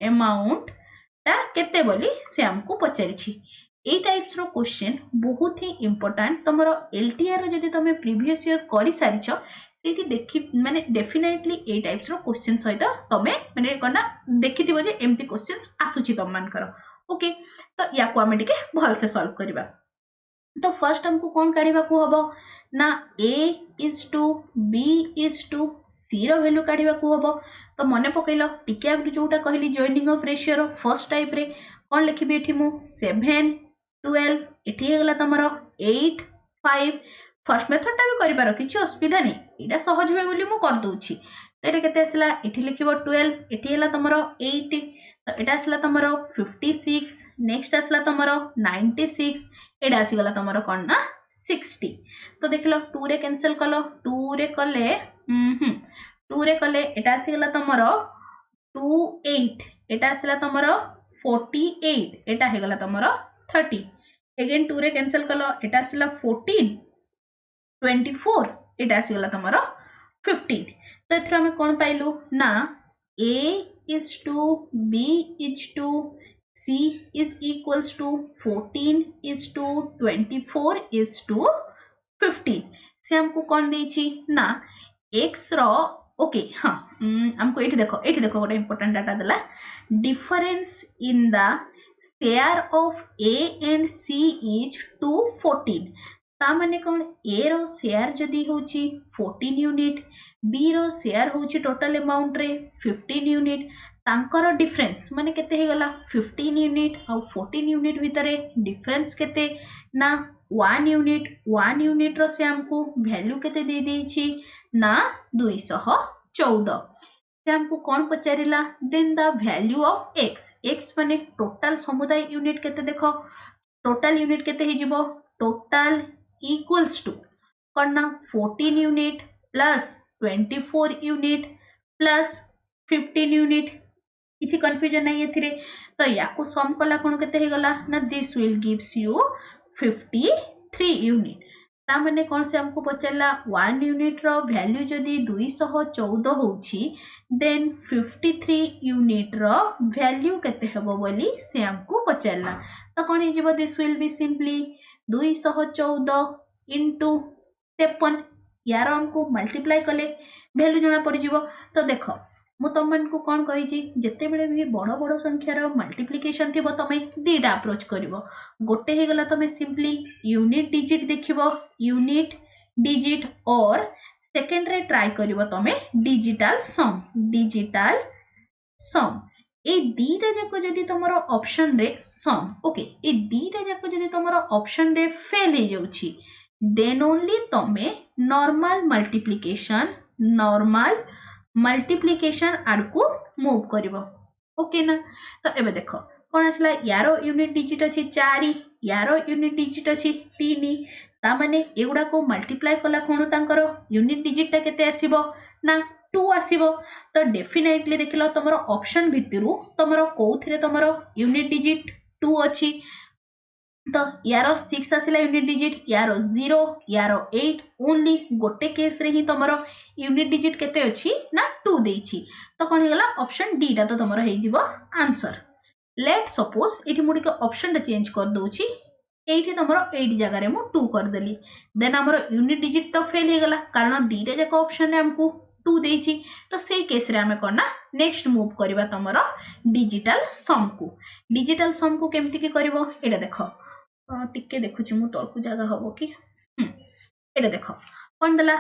amount ता केते बोली से हमको पचारि छी ए टाइप्स रो क्वेश्चन बहुत ही इंपोर्टेंट तमरो एलटीआर रो जदी तमे प्रीवियस ईयर करि सारिछो सेठी देखि माने डेफिनेटली ए टाइप्स रो क्वेश्चन सहित तमे माने कोना देखिथिबो जे एम्ति क्वेश्चंस आसुची तम मान करो ओके तो या को हमें टिके भल से सॉल्व करबा तो फर्स्ट हमको कौन काढिबा को हबो ना a is to b is to c रो वैल्यू काढिबा को हबो तो मन पकईल टिके आगु जोटा कहली जॉइनिंग ऑफ रेशियो रो फर्स्ट टाइप रे कौन लिखिबी एठी मु 7 12 एठी हेगला तमरो 8 5 फर्स्ट मेथड टा भी करि पारो किछि असुविधा नै एटा सहज होय बोली मु कर दोछि तो एटा केते आसला एठी लिखिबो 12 एठी हेला तमरो 8 तो एटा आसला तमरो 56 नेक्स्ट आसला तमरो 96 एटा आसी गला तमरो कोन ना 60 तो देखलो 2 रे कैंसिल कलो 2 रे कले 2 रे कले एटा आसी गला तमरो 28 एटा आसला तमरो 48 एटा हे गला तमरो 30 अगेन 2 रे कैंसिल कलो एटा आसला 14 24 एटा आसी गला तमरो 15 तो एथरा हम कोन पाइलु ना a is to b is to c is equals to 14 is to 24 is to 15 से हमको कौन देछि ना x रो ओके हाँ हमको एठी देखो गोटे इंपोर्टेंट डाटा देला difference in the share of a and c is to 14 ता माने कौन a रो शेयर जदी होची 14 यूनिट b रो शेयर होची टोटल अमाउंट रे 15 यूनिट तांकर डिफरेंस माने केते हे गला 15 यूनिट और 14 यूनिट भितरे डिफरेंस केते ना 1 यूनिट रो से हमको वैल्यू केते दे देछि ना 214 से हमको कौन पचारिला then the value of x माने टोटल समुदाय यूनिट केते देखो टोटल यूनिट केते हे जिवो टोटल इक्वल्स टू करना 14 unit plus 24 unit plus 15 unit किछि कंफ्यूजन नहीं एथिरे तो याकू सम कला कोन केते हे गला ना this will gives you 53 unit ता माने कोन से हमको पचला 1 यूनिट रो वैल्यू जदी 214 होछि देन 53 यूनिट रो वैल्यू केते हेबो बोली से हमको पचला तो कोन हे जिवो this will be simply 214 into 53 यार हमको मल्टीप्लाई कले वैल्यू जणा पड़ जिवो तो देखो मु तुमन को कौन कही जिते बेले भी बड़ बड़ संख्यार मल्टीप्लिकेशन थी तमे दीटा अप्रोच करिवो गोटे हे गला तमे सिंपली यूनिट डिजिट देखिवो यूनिट डिजिट और सेकंड रे ट्राई करिवो तमे डिजिटल सम ए दीटा जाको जदी तमरो ऑप्शन रे सम ओके ए दीटा जाको जदी तमरो ऑप्शन रे फेल हे जाउची देन ओनली तमे नॉर्मल मल्टीप्लिकेशन आड़कू मूव करिवो ओके ना तो एबे देखो कोन आसला यारो यूनिट डिजिट अछि 4 यारो यूनिट डिजिट अछि 3 ता माने एगुडा को मल्टीप्लाई कला कोन तांकर यूनिट डिजिट ता केते आसीबो ना 2 आसीबो तो डेफिनेटली देखिलो तमरो ऑप्शन भितरु तमरो कोउथिरे तमरो यूनिट डिजिट 2 अछि तो यारो 6 आसिला यूनिट डिजिट यारो 0 यारो 8 ओनली गोटे केस रे ही तमरो यूनिट डिजिट केते अछि ना 2 देछि तो कोन हेगला ऑप्शन डी टा तो तमरो हे जिवो आंसर लेट सपोज एठी मुडी के ऑप्शन टा चेंज कर दोछि एठी तमरो 8 जगह रे मु 2 कर देली देन हमरो यूनिट डिजिट तो फेल हे गला कारण दीटा जक ऑप्शन रे हमको 2 देछि तो सेही केस रे हमें करना नेक्स्ट मूव करबा तमरो डिजिटल सम को केमति के करबो एटा देखो टिके देखुछि मु तळकु जगह हबो कि एटा देखो कोन दला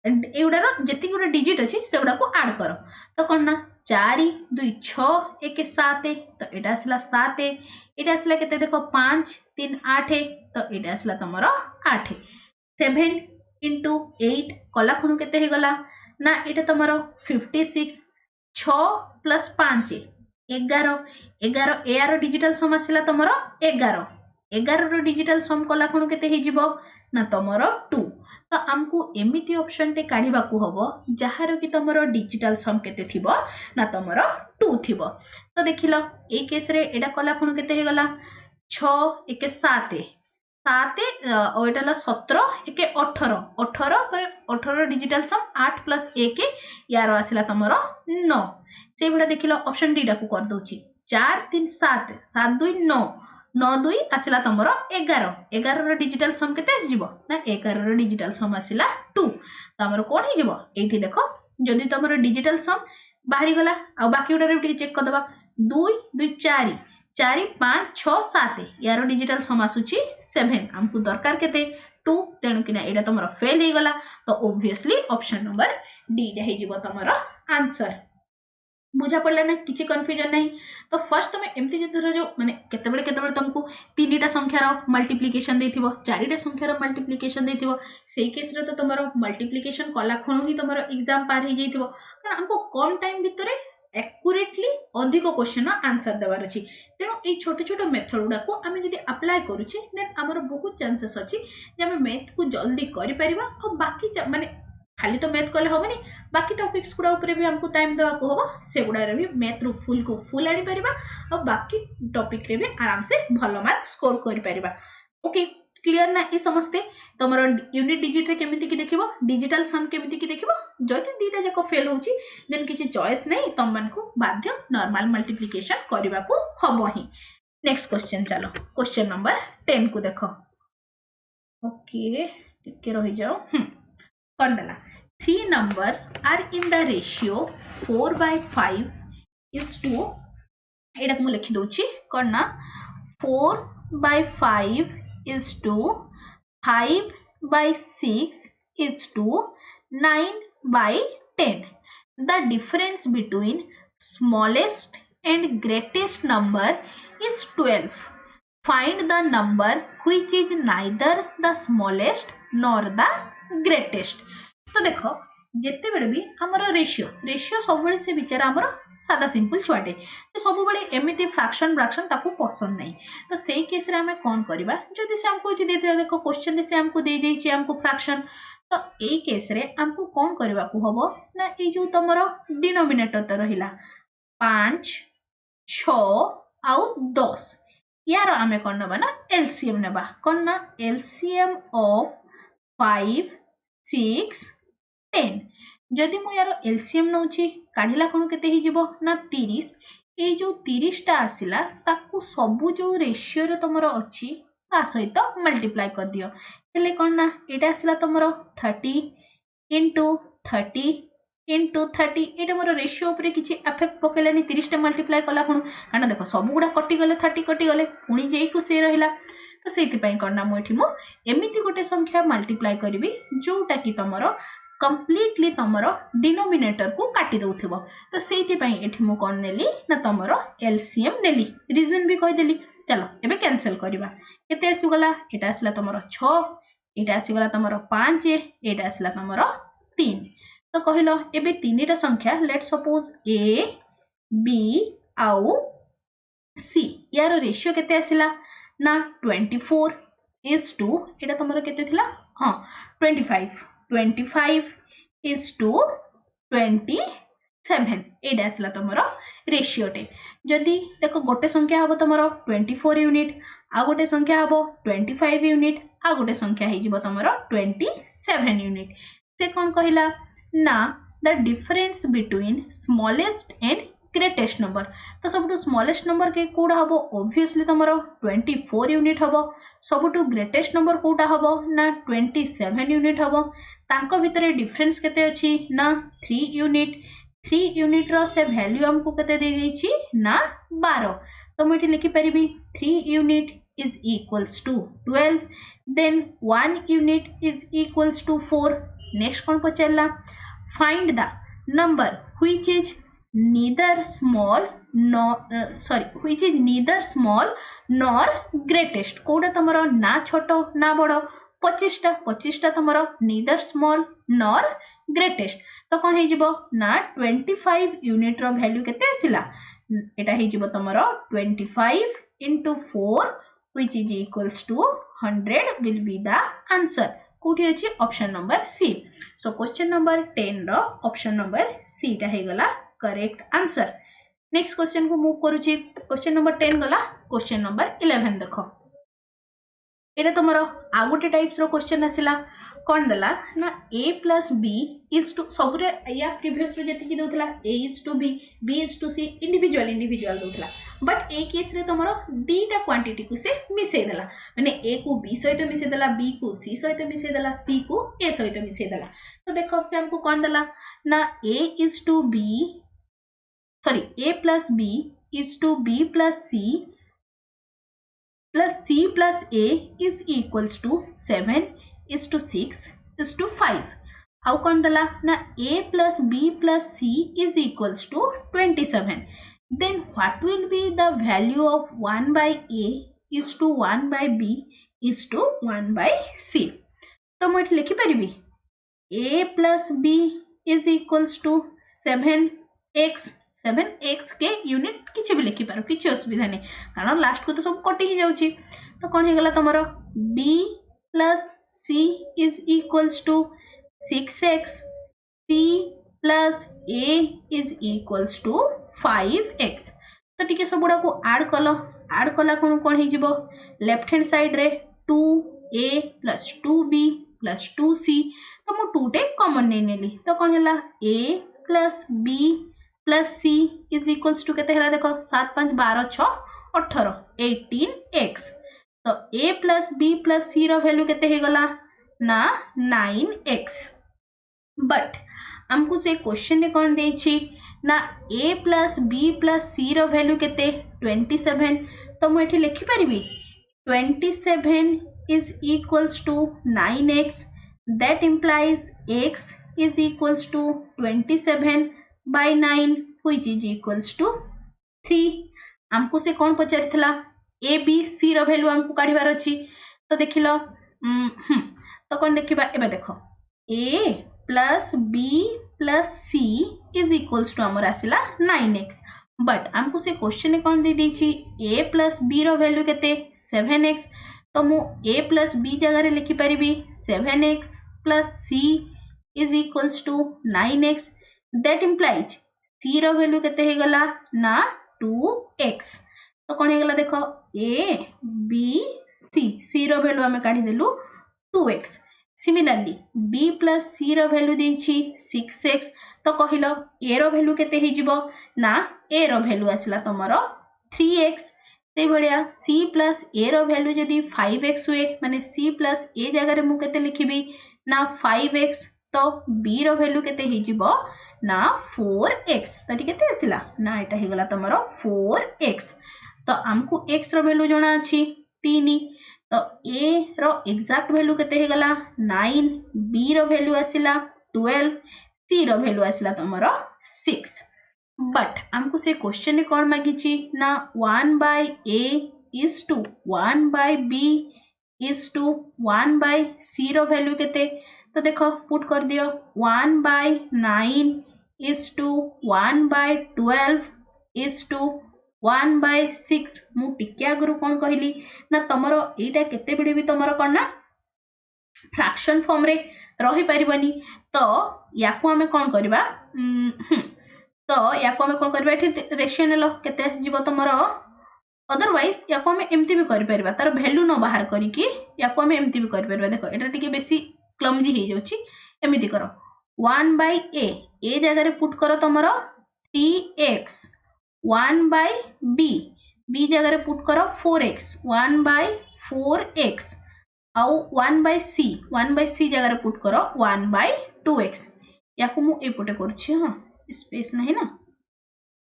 एउडार जति गुडा डिजिट अछि सेउडा को ऐड करो तो कोन ना 4 2 6 1 7 तो एटा असला 7 एटा असला केते देखो 5 3 8 तो एटा असला तमरो 8 7 into 8 कला खुनु केते हे गला ना एटा तमरो 56 6 plus 5 11 11 एआर डिजिटल सम आसिला तमरो 11 रो डिजिटल सम कला खुनु केते हे जिवो ना तमरो 2 तो हमको एमिति ऑप्शन टे काढिबा को हबो जहार कि तमरो डिजिटल सम केते थिबो ना तमरो 2 थिबो तो देखिलो ए केस रे एडा कला खुनु केते हे गला 6 1 7 7 और एटा 17 1 18 18 डिजिटल सम 8 plus 1 यार आसिला तमरो 9 से बिडा देखिलो ऑप्शन डी डा को कर दोची 4 3 7 7 2 9 9 2 आसिला तमरो 11 11 रो डिजिटल सम केते आसी जिवो ना 11 रो डिजिटल सम आसिला 2 तो हमरो कोन हे जिवो एठी देखो जदी तमरो डिजिटल सम बाहरी गला आ बाकी उडा रे चेक कर दबा 2 2 4 4 5 6 7 यारो डिजिटल सम आसुची 7 हमको दरकार केते 2 तेनु किना एटा तमरो फेल हे गला तो ऑब्वियसली ऑप्शन नंबर डी टा हे तुम आंसर बुझा पड़ा ना किसी कन्फ्यूजन नहीं तो फर्स्ट तुम एमती जो माने केते तुमको तीनटा संख्यार मल्टीप्लिकेशन देथिबो चारिटा संख्यार मल्टीप्लिकेशन देथिबो सेही केस रे तो तुमरो मल्टीप्लिकेशन कला खणु ही तुमरो एग्जाम पार ही जइथिबो कारण हमको कम टाइम भितरे एक्यूरेटली अधिक क्वेश्चन आंसर देवार अछि तेणु ए छोटे छोटे मेथड गुडा को आमे जदि अप्लाई करूचे देन हमर बहुत चांसेस अछि जे आमे मैथ को जल्दी करि परिबा और बाकी माने खाली तो मैथ कले होबनी बाकी टॉपिक्स गुडा ऊपर भी हमको टाइम देवा को होबो से गुडा रे भी मैथ रो फुल को फुल आनी परिबा और बाकी टॉपिक रे भी आराम से भलो मार्क स्कोर करि परिबा ओके क्लियर ना ए समस्ते तमरो यूनिट डिजिट रे केमिति की देखिबो डिजिटल सम केमिति की देखिबो जदि दीटा जाको फेल होची देन किछि चॉइस नै तम मन को बाध्य नॉर्मल मल्टीप्लिकेशन करबा को हबो ही नेक्स्ट क्वेश्चन चलो क्वेश्चन नंबर 10 को देखो ओके टिके रहि जाओ करदला 3 numbers are in the ratio 4/5 is to एटा को लिखि दोची करना 4/5 is to 5/6 is to 9/10 the difference between smallest and greatest number is 12 find the number which is neither the smallest nor the greatest तो देखो जेते बेले भी हमर रेशियो सब बेले से विचार हमर सादा सिंपल छुआटे तो सब बेले एमिति फ्रैक्शन ताको पसंद नहीं तो सेही केस रे हमें कोन करबा जदि से हमको दे देखो क्वेश्चन से हमको दे देछि हमको फ्रैक्शन तो ए केस रे हमको कोन करबा को हबो ना ए जो तमरो डिनोमिनेटर तो रहिला 5 6 आउ 10 यार हमें कोन नबा ना एलसीएम नेबा कोन ना एलसीएम ऑफ 5 6 10 जदि मु यार एलसीएम नउची काढिला कोन केते ही जीवो ना 30 ए जो 30 टा आसिला ताकू सबु जो रेशियो रे तमरो अछि ता सहित मल्टीप्लाई कर दियो हेले कोन ना एटा आसिला तमरो 30 into 30 into 30 एटा मोर रेशियो ऊपर किछि इफेक्ट पकेलानी 30 टा मल्टीप्लाई कला कोन काना देखो सब गुडा कटि गले 30 कटि गले पुनी जेई को से रहिला तो सेति पई करना मु एठी मु एमिति गोटे संख्या मल्टीप्लाई करबी जोटा कि तमरो कंप्लीटली तमरो डिनोमिनेटर को काटी दउथिबो तो सेति पई एठी मु कोन नेली ना तमरो एलसीएम नेली रीजन भी कहि देली चलो एबे कैंसिल करबा केते आसी गला एटा आसला तमरो 6 एटा आसी गला तमरो 5 एटा आसला तमरो 3 तो कहिलो एबे तीनटा संख्या लेट सपोज ए बी आउ सी यार रेशियो केते आसिला ना 24 is to एटा तमरो केते थिला हां 25 is to 27 एटा आसला तमरो रेशियो टे जदी देखो गोटे संख्या हबो तमरो 24 यूनिट आ गोटे संख्या हबो 25 यूनिट आ गोटे संख्या हे जिवो तमरो 27 यूनिट से कोन कहिला ना the difference between smallest and greatest number तो सबटू स्मॉलेस्ट नंबर के कोडा हबो ऑब्वियसली तमरो 24 यूनिट हबो सबटू ग्रेटेस्ट नंबर कोडा हबो ना 27 यूनिट हबो तांको भितरे डिफरेंस केते अछि ना 3 यूनिट रो से वैल्यू हमको केते दे देछि ना 12 तो मैं लिखि परिबी 3 unit is equals to 12 then 1 unit is equals to 4 next कोन पचला find the number which is neither small nor greatest कोडा तमरो ना छोटो ना बड़ो 25 टा तमरो neither small nor greatest तो कोन हे जिवो ना 25 यूनिट रो वैल्यू केते आसिला एटा हे जिवो तमरो 25 into 4 which is equals to 100 will be the answer कोठी अछि option number C so question number 10 रो ऑप्शन नंबर सी टा हे गला करेक्ट आंसर नेक्स्ट क्वेश्चन को मूव करूची क्वेश्चन नंबर 10 गला क्वेश्चन नंबर 11 देखो एटा तमरो आ गोटे टाइप्स रो क्वेश्चन आसिला कोन दला ना a plus b is to सबरे या प्रीवियस रो जति कि दोथला a is to b b is to c individual दोथला बट ए केस रे तमरो दीटा क्वांटिटी को से मिसै देला माने a को b सहित मिसै देला b को c सहित मिसै देला c को a सहित मिसै देला तो देखो से हमको कोन देला ना a is to b a plus b is to b plus c plus a is equals to 7 is to 6 is to 5 आउ कौन देला ना a plus b plus c is equals to 27. Then what will be the value of 1 by a is to 1 by b is to 1 by c? तो मुझे लिखी परिबी a plus b is equals to 7x 7x के unit किछि भी लिखि पारो किछि असुविधा नहीं कारण लास्ट को तो सब कटि ही जाउची तो कोन हे गला तमरो b plus c is equals to 6x c plus a is equals to 5x तो टिके सब गुडा को ऐड कला कोन हे जिवो लेफ्ट हैंड साइड रे 2a plus 2b plus 2c तो मु 2 टे कॉमन नै नेली तो कोन हैला a plus b plus c is equals to केते हैला देखो 7 5 12 6 18 18x तो a plus b plus c रो वैल्यू केते हे गला ना 9x बट हमको से क्वेश्चन ने कौन देछि ना a plus b plus c रो वैल्यू केते 27 तो मु एठी लिखि परिबी 27 is equals to 9x that implies x is equals to 27 by 9 which is equals to 3 हमको से कौन पचारिथिला a b c रो वैल्यू हमको काढिबार अछि तो देखिलो तो कौन देखिबा एबे देखो a plus b plus c is equals to हमर आसिला 9x बट हमको से क्वेश्चन ने कौन दे देछि a plus b रो वैल्यू केते 7x तो मु a plus b जगह रे लिखि परिबी 7x plus c is equals to 9x that implies c रो वैल्यू केते हे गला ना 2x तो कोन हे गला देखो a b c रो वैल्यू हमें काढी देलु 2x similarly b plus c रो वैल्यू देछि 6x तो कहिलो a रो वैल्यू केते हे जिवो ना a रो वैल्यू आसला तमरो 3x से भड़िया c plus a रो वैल्यू जदी 5x हुए माने c plus a जगह रे मु केते लिखिबी ना 5x तो b रो वैल्यू केते हे जिवो ना 4x तो केते आसिला ना एटा हे गला तमरो 4x तो हमको x रो वैल्यू जणा अछि 3 तो a रो एग्जैक्ट वैल्यू केते हे गला 9 b रो वैल्यू आसिला 12 c रो वैल्यू आसिला तमरो 6 बट हमको से क्वेश्चन ने कौन मागिची ना 1 by a is to 1 by b is to 1 by c रो वैल्यू केते तो देखो पुट कर दियो 1 by 9 is to 1 by 12 is to 1 by 6 मु टिके आगरु कोन कहली ना तमरो एटा केते बिडे भी तमरो कोन ना फ्रैक्शन फॉर्म रे रही परिबनी तो याको हमें कोन करबा तो याको हमें कोन करबा एठी रेशियो नेलो केते आस जीवो तमरो अदरवाइज याको हमें एमती भी करि परबा तार वैल्यू न बाहर करी कि याको हमें एमती भी करि परबा देखो एटा टिके बेसी क्लमजी हे जाउची एमिति करो 1 by a जगह रे पुट करो तमरो 3x 1 by b जगह रे पुट करो 4x 1 by 4x आउ 1 by c जगह रे पुट करो 1 by 2x याको मु एपटे करछि हां स्पेस नहीं ना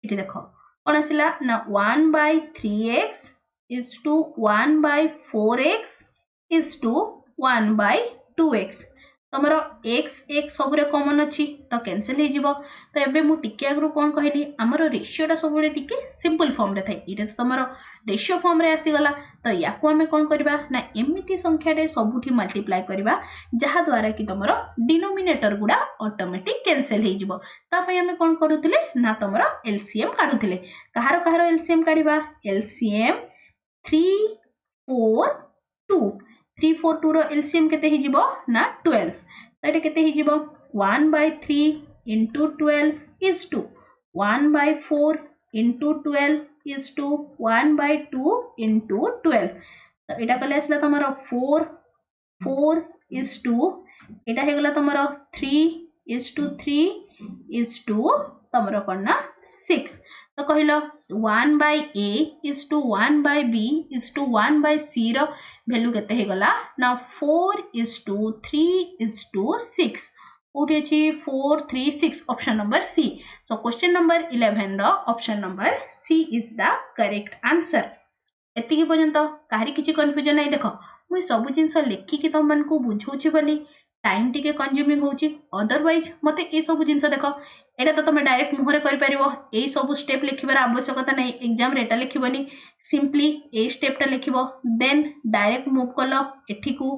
इटे देखो कौन आसिला ना 1 by 3x is to 1 by 4x is to 1 by 2x तमरो x x सब रे कॉमन अछि तो कैंसिल हे जिवो तो एबे मु टिके आगरो कोन कहली हमरो रेशियो टा सब रे टिके सिंपल फॉर्म रे थाई इटे तो तमरो रेशियो फॉर्म रे आसी गला तो याको हमें कोन करबा ना एमिति संख्या रे सबुठी मल्टीप्लाई करबा जहा द्वारा कि तमरो डिनोमिनेटर गुडा ऑटोमेटिक कैंसिल हे जिवो ता पय हमें कोन करूतिले ना तमरो एलसीएम काढुतिले कहारो एलसीएम काढिबा एलसीएम 3 4 2 3 4 2 रो एलसीएम केते हे जिवो ना 12 तो एटा केते हे जिवो 1 by 3 into 12 is to 1 by 4 into 12 is to 1 by 2 into 12 तो एटा कले आसला तमरो 4 4 is to एटा हे गला तमरो 3 is to 3 is to तमरो करना 6 तो कहिलो 1 by a is to 1 by b is to 1 by c रो वैल्यू केते हे गला ना 4 is to 3 is to 6 उठी अछि 4 3 6 option number C so question number 11 रो option number C is the correct answer एतिकी पर्यंत काहरी किछि कंफ्यूजन नै देखो मुई सब जिंस लेखि कि तम मन को बुझौछि बली टाइम टिके कंज्यूमिंग होची अदरवाइज मते ए सब जिंस देख एटा तो तुम डायरेक्ट मुहरे करि परिबो ए सब स्टेप लिखिबार आवश्यकता नहीं एग्जाम रे एटा लिखिबोनी सिंपली ए स्टेप टा लिखिबो देन डायरेक्ट मूव कलो एठी को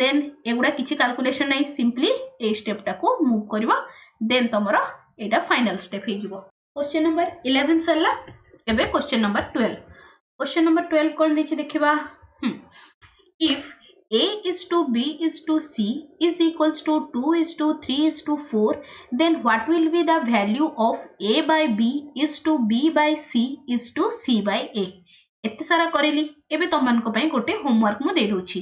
देन एगुडा किछि कैलकुलेशन नहीं सिंपली ए स्टेप टा को मूव करबो देन तमरो एटा फाइनल स्टेप हे जिवो क्वेश्चन नंबर 11 सरला एबे क्वेश्चन नंबर 12 क्वेश्चन नंबर 12 कोन दिछि देखिबा if A is to B is to C is equals to 2 is to 3 is to 4 then what will be the value of A by B is to B by C is to C by A एते सारा करेली एबे तमन को पई गोटे homework मु दे दोछि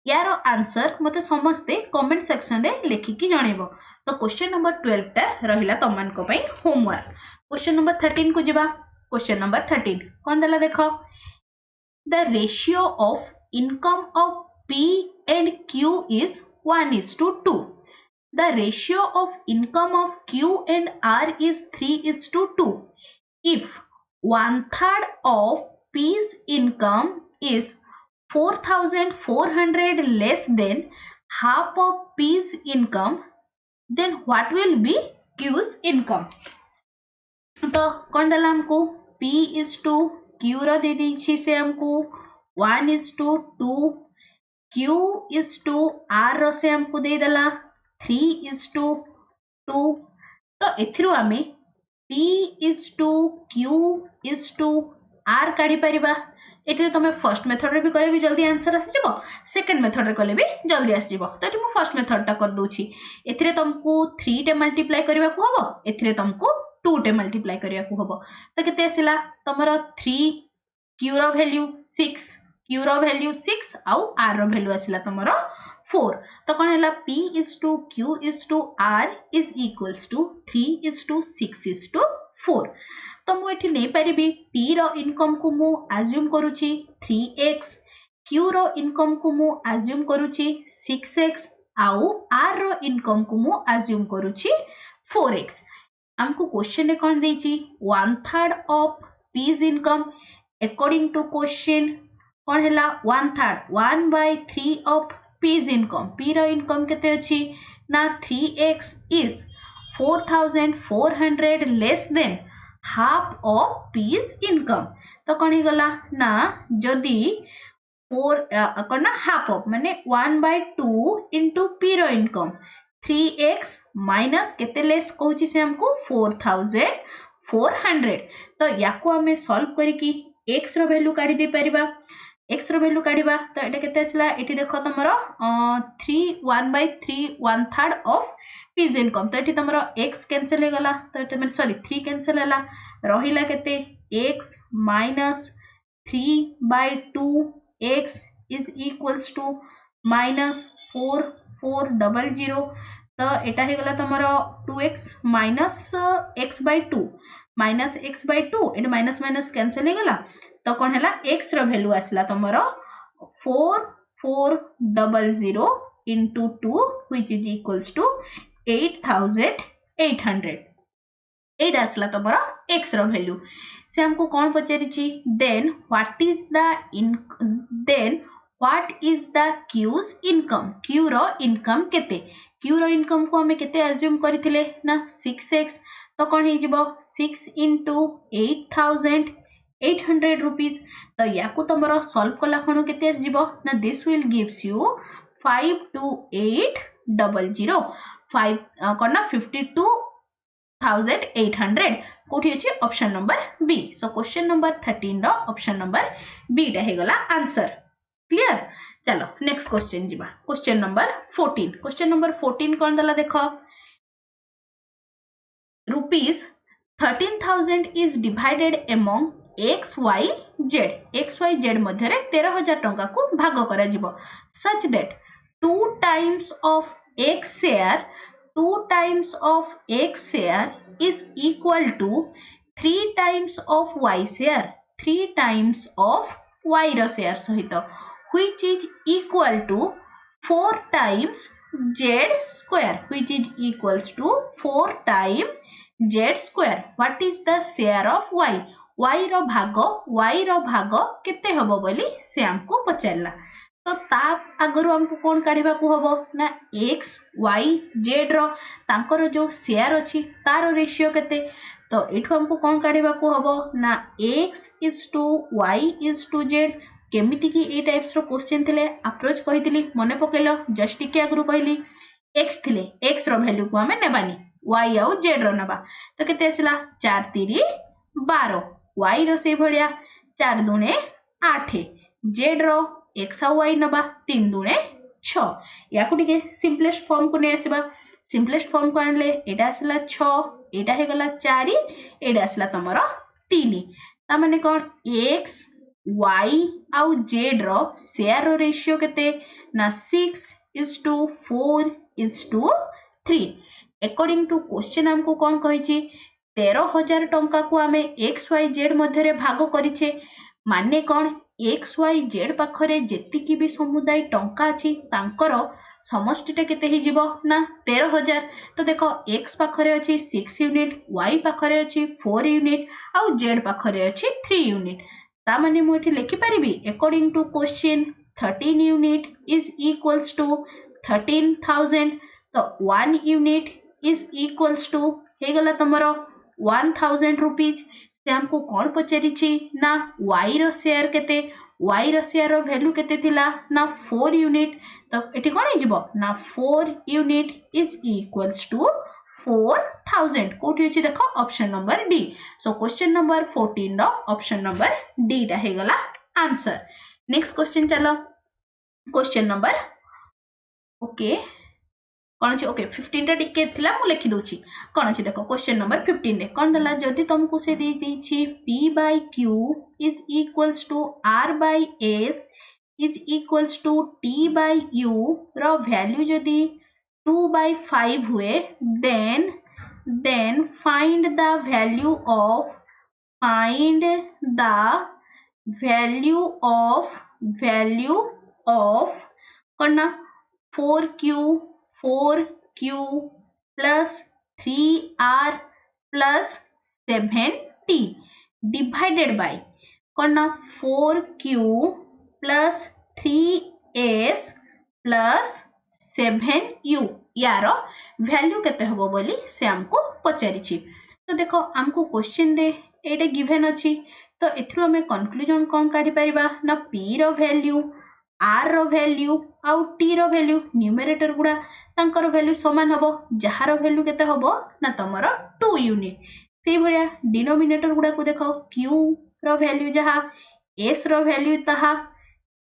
यार answer मते समस्ते कमेंट सेक्शन रे लेखि कि जणेबो तो क्वेश्चन नंबर 12 टा रहिला तमन को पई होमवर्क क्वेश्चन नंबर 13 को जिबा क्वेश्चन नंबर 13 कोन देला देखो the ratio of income of P and Q is 1 is to 2. The ratio of income of Q and R is 3 is to 2. If 1/3 of P's income is 4,400 less than half of P's income, then what will be Q's income? तो कौन दला हमको P is to Q रो दे दीची से हमको 1 is to 2 Q is to R रो से हमको दे दला 3 is to 2 तो एथिरो आमे P is to Q is to R काढी परिबा एथिरे तमे फर्स्ट मेथड रे भी करे भी जल्दी आंसर आसी जिवो सेकंड मेथड रे कले भी जल्दी आसी जिवो तो एथि मु फर्स्ट मेथड टा कर दोछि एथिरे तुमको 3 टे मल्टीप्लाई करबा को हबो एथिरे तुमको 2 टे मल्टीप्लाई करिया को हबो तो केते आसिला तमरो 3 Q रो वैल्यू 6 Q रो वैल्यू 6 आउ R रो वैल्यू आसिला तमरो 4 तो कोन हला P is to Q is to R is equals to 3 is to 6 is to 4 तो मु एठी नै परिबी P रो इनकम को मु अज्यूम करूची 3x Q रो इनकम को मु अज्यूम करूची 6x आउ R रो इनकम को मु अज्यूम करूची 4x हमको क्वेश्चन ने कौन देची 1/3 of P's income according to question कौन हैला 1/3 1/3 ऑफ P's income P रो इनकम केते अछि ना 3x is 4,400 less than half of P's income तो कौन ही गला ना जदी 4 कौन ना हाफ ऑफ माने 1/2 into P रो इनकम 3x माइनस केते लेस कहूची से हमको 4,400 तो याको हमें सॉल्व करी कि x रो वैल्यू काढी दे परिबा x रो वैल्यू काढीबा तो एटा केते आसला एठी देखो तमरो 1/3 1/3 ऑफ P's इनकम तो एठी तमरो x कैंसिल हे गला तो एटा माने सॉरी 3 कैंसिल हला रहिला केते x minus 3/2 x is equals to minus 4400 तो एटा हे गला तमरो 2x minus x/2 minus x/2 एटा माइनस माइनस कैंसिल हे गला तो कोन हला x रो वैल्यू आसला तमरो 4400 into 2 which is equals to 8,800 एटा आसला तमरो x रो वैल्यू से हमको कौन पचारिची then what is the Q's income Q रो इनकम केते Q रो इनकम को हमें केते अज्यूम करिथिले ना 6x तो कौन हे जिवो 6 into 8,800 rupees तो याकू तमरो सॉल्व कला खणो केते आस जिवो ना this will gives you 52800 5 करना 52,800 कोठी अछि option number B so question number 13 रो ऑप्शन नंबर बी टा हे गला आंसर क्लियर चलो नेक्स्ट क्वेश्चन जिबा क्वेश्चन नंबर 14 कोन दला देखो rupees 13,000 is divided among XYZ मध्य रे 13,000 टंका को भाग करा जिवो such that 2 times of X share is equal to 3 times of Y share 3 times of Y row share सहित which is equal to 4 times Z square which is equals to 4 times Z square what is the share of Y Y रो भाग केते हबो बोली से हमको पचारला तो ता आगरु हमको कौन काढ़ा को हबो ना एक्स वाई जेड रो तांकर जो शेयर अच्छी तार रेशियो केते तो एठू हमको कौन काढ़ा को हबो ना x is to y is to z केमिति की ए टाइप्स रो क्वेश्चन थिले अप्रोच कहितली मने पकेलो जस्ट टिके आगरु कहली एक्स थिले एक्स रो वैल्यू को हमें नेबानी वाई आउ जेड रो नबा तो केते आसला 4 3 12 वाई रो से भलिया 4 दुने 8 जेड रो एक्स आउ वाई नबा 3 दुने 6 याकू टिके सिंपलेस्ट फॉर्म को ने आसीबा सिंपलेस्ट फॉर्म को आनले एटा आसला 6 एटा हे गला 4 एटा आसला तमरो 3 ता माने कोन एक्स वाई आउ जेड रो शेयर रो रेशियो केते ना 6:4:3 अकॉर्डिंग टू क्वेश्चन हमको कौन कही 13,000 टंका को आमे एक्स वाई जेड मध्य भाग करिछे माने कौन एक्स वाई जेड पाखरे जेतिकी भी समुदाय टंका अछि तांकर समष्टिटा केते ही जीवो ना 13,000 तो देखो एक्स पाखरे अछि 6 यूनिट वाई पाखरे अछि 4 यूनिट आउ जेड पाखरे अछि 3 यूनिट ता माने मु एठी लिखि परिबी according to question 13 unit is equals to 13,000 तो 1 यूनिट इज इक्वल्स टू हे गला तमरो 1,000 रुपीज से हमको कौन पचारि ना वाई रो शेयर केते वाई रो शेयर रो वैल्यू केते थिला ना 4 यूनिट तो एठी कोन हिजबो ना 4 यूनिट इज इक्वल्स टू 4,000 कोठी अछि देखो option number D so question number 14 रो ऑप्शन नंबर डी टा हे गला आंसर नेक्स्ट क्वेश्चन चलो क्वेश्चन नंबर ओके कौन अच्छे ओके 15 टा टिके थिला मु लिखि दोछि कौन अच्छे देखो क्वेश्चन नंबर 15 रे कौन दला जदि तुमको से दे दी p by q is equals to r by s is equals to t by u रो वैल्यू जदि 2/5 हुए then find the value of करना 4q plus 3r plus 7t divided by करना 4q plus 3s plus 7u यार value केते हबो बोली से हमको पचारिछि तो देखो हमको क्वेश्चन रे एटा गिवन अछि तो एथरो हमें कंक्लूजन कोन काढी परिबा ना p रो वैल्यू r रो वैल्यू आउ t रो वैल्यू न्यूमरेटर गुडा तांकर वैल्यू समान हबो जहार वैल्यू केते हबो ना तमरो 2 यूनिट से भलिया डिनोमिनेटर गुडा को देखो q रो वैल्यू जहा s रो वैल्यू तहा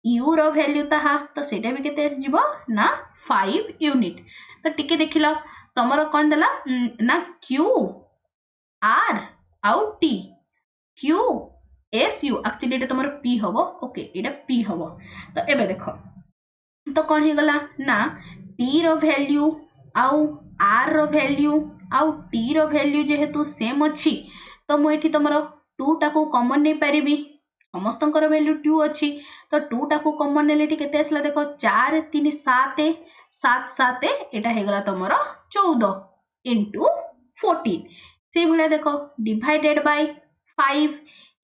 u रो वैल्यू तहा तो सेटा भी केते जिवो ना 5 यूनिट तो टिके देखिलो तमरो कोन दला ना q r आउ t q s u actually एटा तमरो p हबो ओके एटा p हबो तो एबे देखो तो कोन हे गला ना p रो वैल्यू आउ r रो वैल्यू आउ t रो वैल्यू जेहेतु सेम अछि तो मु एठी तमरो 2 टा को कॉमन नै परिबी समस्तंकर वैल्यू 2 अछि तो 2 टा को कॉमन नेलेटी केते असला देखो 4 3 7 7 7 एटा हे गला तमरो 14 into 14 से भलिया देखो डिवाइडेड बाय 5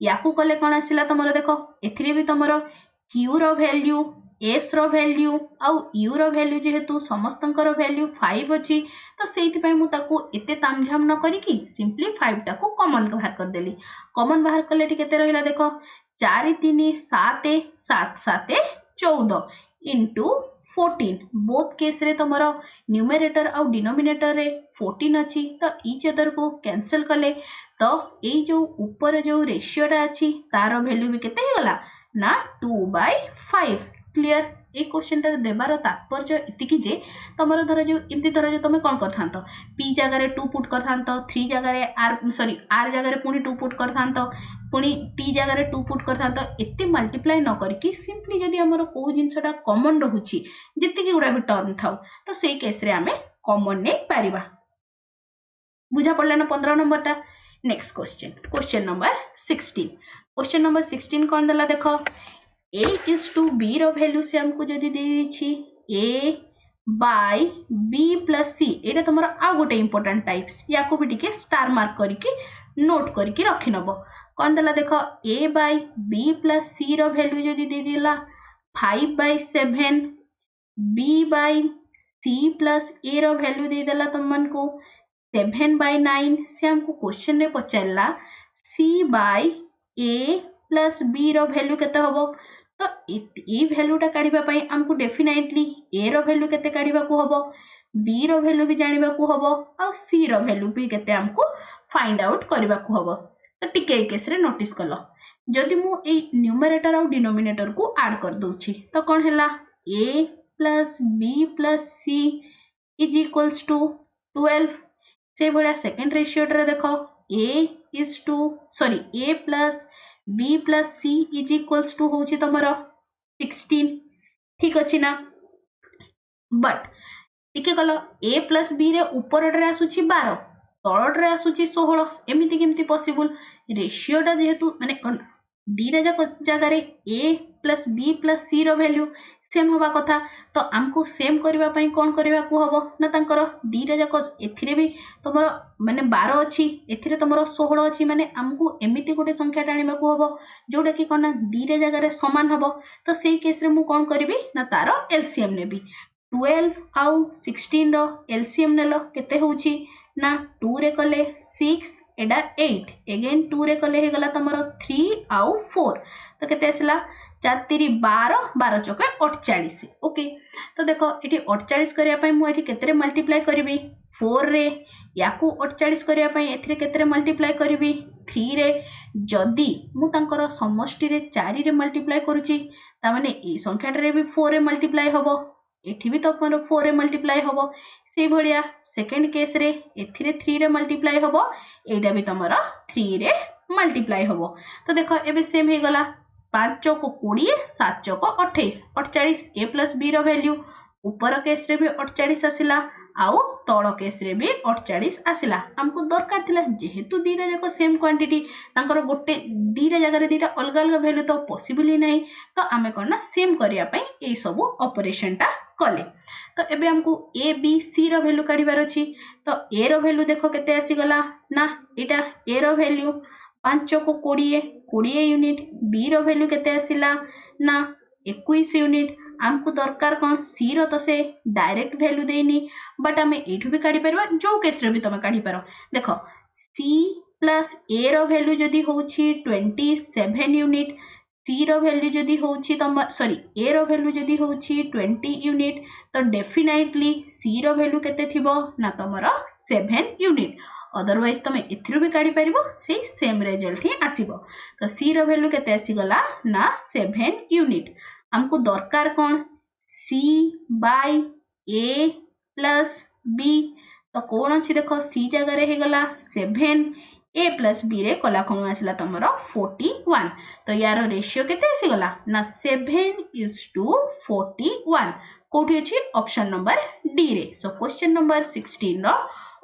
याकू कले कोन आसिला तमरो देखो एथिरे भी तमरो q रो वैल्यू s रो वैल्यू आउ u रो वैल्यू जेहेतु समस्तंकर वैल्यू 5 अछि तो सेति पय मु ताकू एते तामझाम न करी कि सिंपली 5 टा को कॉमन बाहर कर देली कॉमन बाहर करले केते रहिला देखो 4 3 7 7 7 14 into 14 बोथ केस रे तमरो न्यूमरेटर और डिनोमिनेटर रे 14 अछि तो ईच अदर को कैंसिल कले तो ए जो ऊपर जो रेशियोटा अछि तार वैल्यू भी केते हेगला ना 2/5 क्लियर ए क्वेश्चन टर देबार तात्पर्य इतिकी जे तमरो धर जो इमति धर जो तमे कोन करथांतो p जगह रे 2 पुट करथांतो 3 जगह रे r जगह रे पुनी 2 पुट करथांतो पुनी t जगह रे 2 पुट करथांतो एते मल्टीप्लाई न करके सिंपली जदी हमरो को जिंसटा कॉमन रहउची जति गुडा भी टर्म थाउ तो सेई केस रे हमें कॉमन नै पारिबा बुझा पड़ला ना 15 नंबर टा next question number 16 question number 16 कोन दला देखो a is to b रो वैल्यू से हमको जदी दे दी a by b plus c एटा तमरो आ गोटे इंपोर्टेंट टाइप्स याको भी टिके स्टार मार्क करके नोट करके रखि नबो कोन दला देखो a by b plus c रो वैल्यू जदी दे दिला 5/7 b/c प्लस a रो वैल्यू दे देला तुम मन को 7/9 से हमको क्वेश्चन रे पचारला c/a प्लस b रो वैल्यू केते हबो तो ए वैल्यूटा काढिबा पई हमको डेफिनेटली a रो वैल्यू केते काढिबा को हबो b रो वैल्यू भी जानिबा को हबो और c रो वैल्यू भी केते हमको फाइंड आउट करबा को हबो तो टिके ए केस रे नोटिस कलो जदि मु ए न्यूमरेटर और डिनोमिनेटर को ऐड कर दोछि तो कोन हैला a plus b plus c is equals to 12 से भलिया सेकंड रेशियो रे देखो a plus b plus c is equals to होची तमरो 16 ठीक अछि ना बट टिके कलो a प्लस b रे ऊपर रे आसुची 12 तळ रे आसुची 16 एमिति केमति पॉसिबल रेशियो टा जेहेतु माने दीटा जगह रे a plus b plus c रो वैल्यू सेम होबा कथा तो हमको सेम करबा पई कोन करबा को हबो ना तांकर दीटा जक एथिरे भी तमरो माने 12 अछि एथिरे तमरो 16 अछि माने हमको एमिति गोटे संख्या टाणीबा को हबो जोटा कि कोन ना दीटा जगह रे समान हबो तो सेही केस रे मु कोन करबी ना तारो एलसीएम नेबी 12 आउ 16 रो एलसीएम नेलो केते होउची ना 2 रे कले 6 एडा 8 अगेन 2 रे कले हे गला तमरो 3 आउ 4 तो केते आसला 4 3 12 12 चौके 48 ओके तो देखो एठी 48 करिया पई मु एठी केते रे मल्टीप्लाई करबी 4 रे याकू 48 करिया पई एथिरे केते रे मल्टीप्लाई करबी 3 रे जदी मु तांकर समष्टि रे 4 रे मल्टीप्लाई करूची ता माने ए संख्या रे भी 4 रे मल्टीप्लाई हबो एठी भी तो 4 रे मल्टीप्लाई हबो से भलिया सेकंड केस रे एथिरे 3 रे मल्टीप्लाई हबो एटा भी तमरा 3 रे मल्टीप्लाई हबो तो देखो एबे सेम हे गला 5 चौक 20 7 चौक 28 48 a प्लस b रो वैल्यू ऊपर केस रे भी 48 आसिला आउ तळ केस रे भी 48 आसिला हमको दरकार थिला जेहेतु दीटा जाको सेम क्वांटिटी तांकर गोटे दीटा जगह रे दीटा अलग अलग वैल्यू तो पॉसिबल ही नहीं तो आमे करना सेम करिया पई ए सब ऑपरेशन टा कले तो एबे हमको a b c रो वैल्यू काढिबार अछि तो a रो वैल्यू देखो केते आसी गला ना एटा a रो वैल्यू 5 को 20 यूनिट b रो वैल्यू केते आसिला ना 21 यूनिट हमको दरकार कोन c रो तो से डायरेक्ट वैल्यू देनी बट हमें एठु भी काढी परबा जो केस रे भी तमे काढी पारो देखो c प्लस a रो वैल्यू जदी होछि 27 यूनिट c रो वैल्यू जदी होछि तम सॉरी a रो वैल्यू जदी होछि 20 यूनिट तो डेफिनेटली c रो वैल्यू केते थिबो ना तमरो 7 यूनिट अदरवाइज तमे एथिरु भी काढी परिबो से सेम रिजल्ट ही आसीबो तो c रो वैल्यू केते आसी गला ना 7 यूनिट हमको दरकार कोन c by a plus b तो कोन अछि देखो c जगह रे हे गला 7 a प्लस b रे कला कोन आसिला तमरो 41 तो यार रेशियो केते आसी गला ना 7:41 कोठी अछि ऑप्शन नंबर डी रे सो क्वेश्चन नंबर 16 रो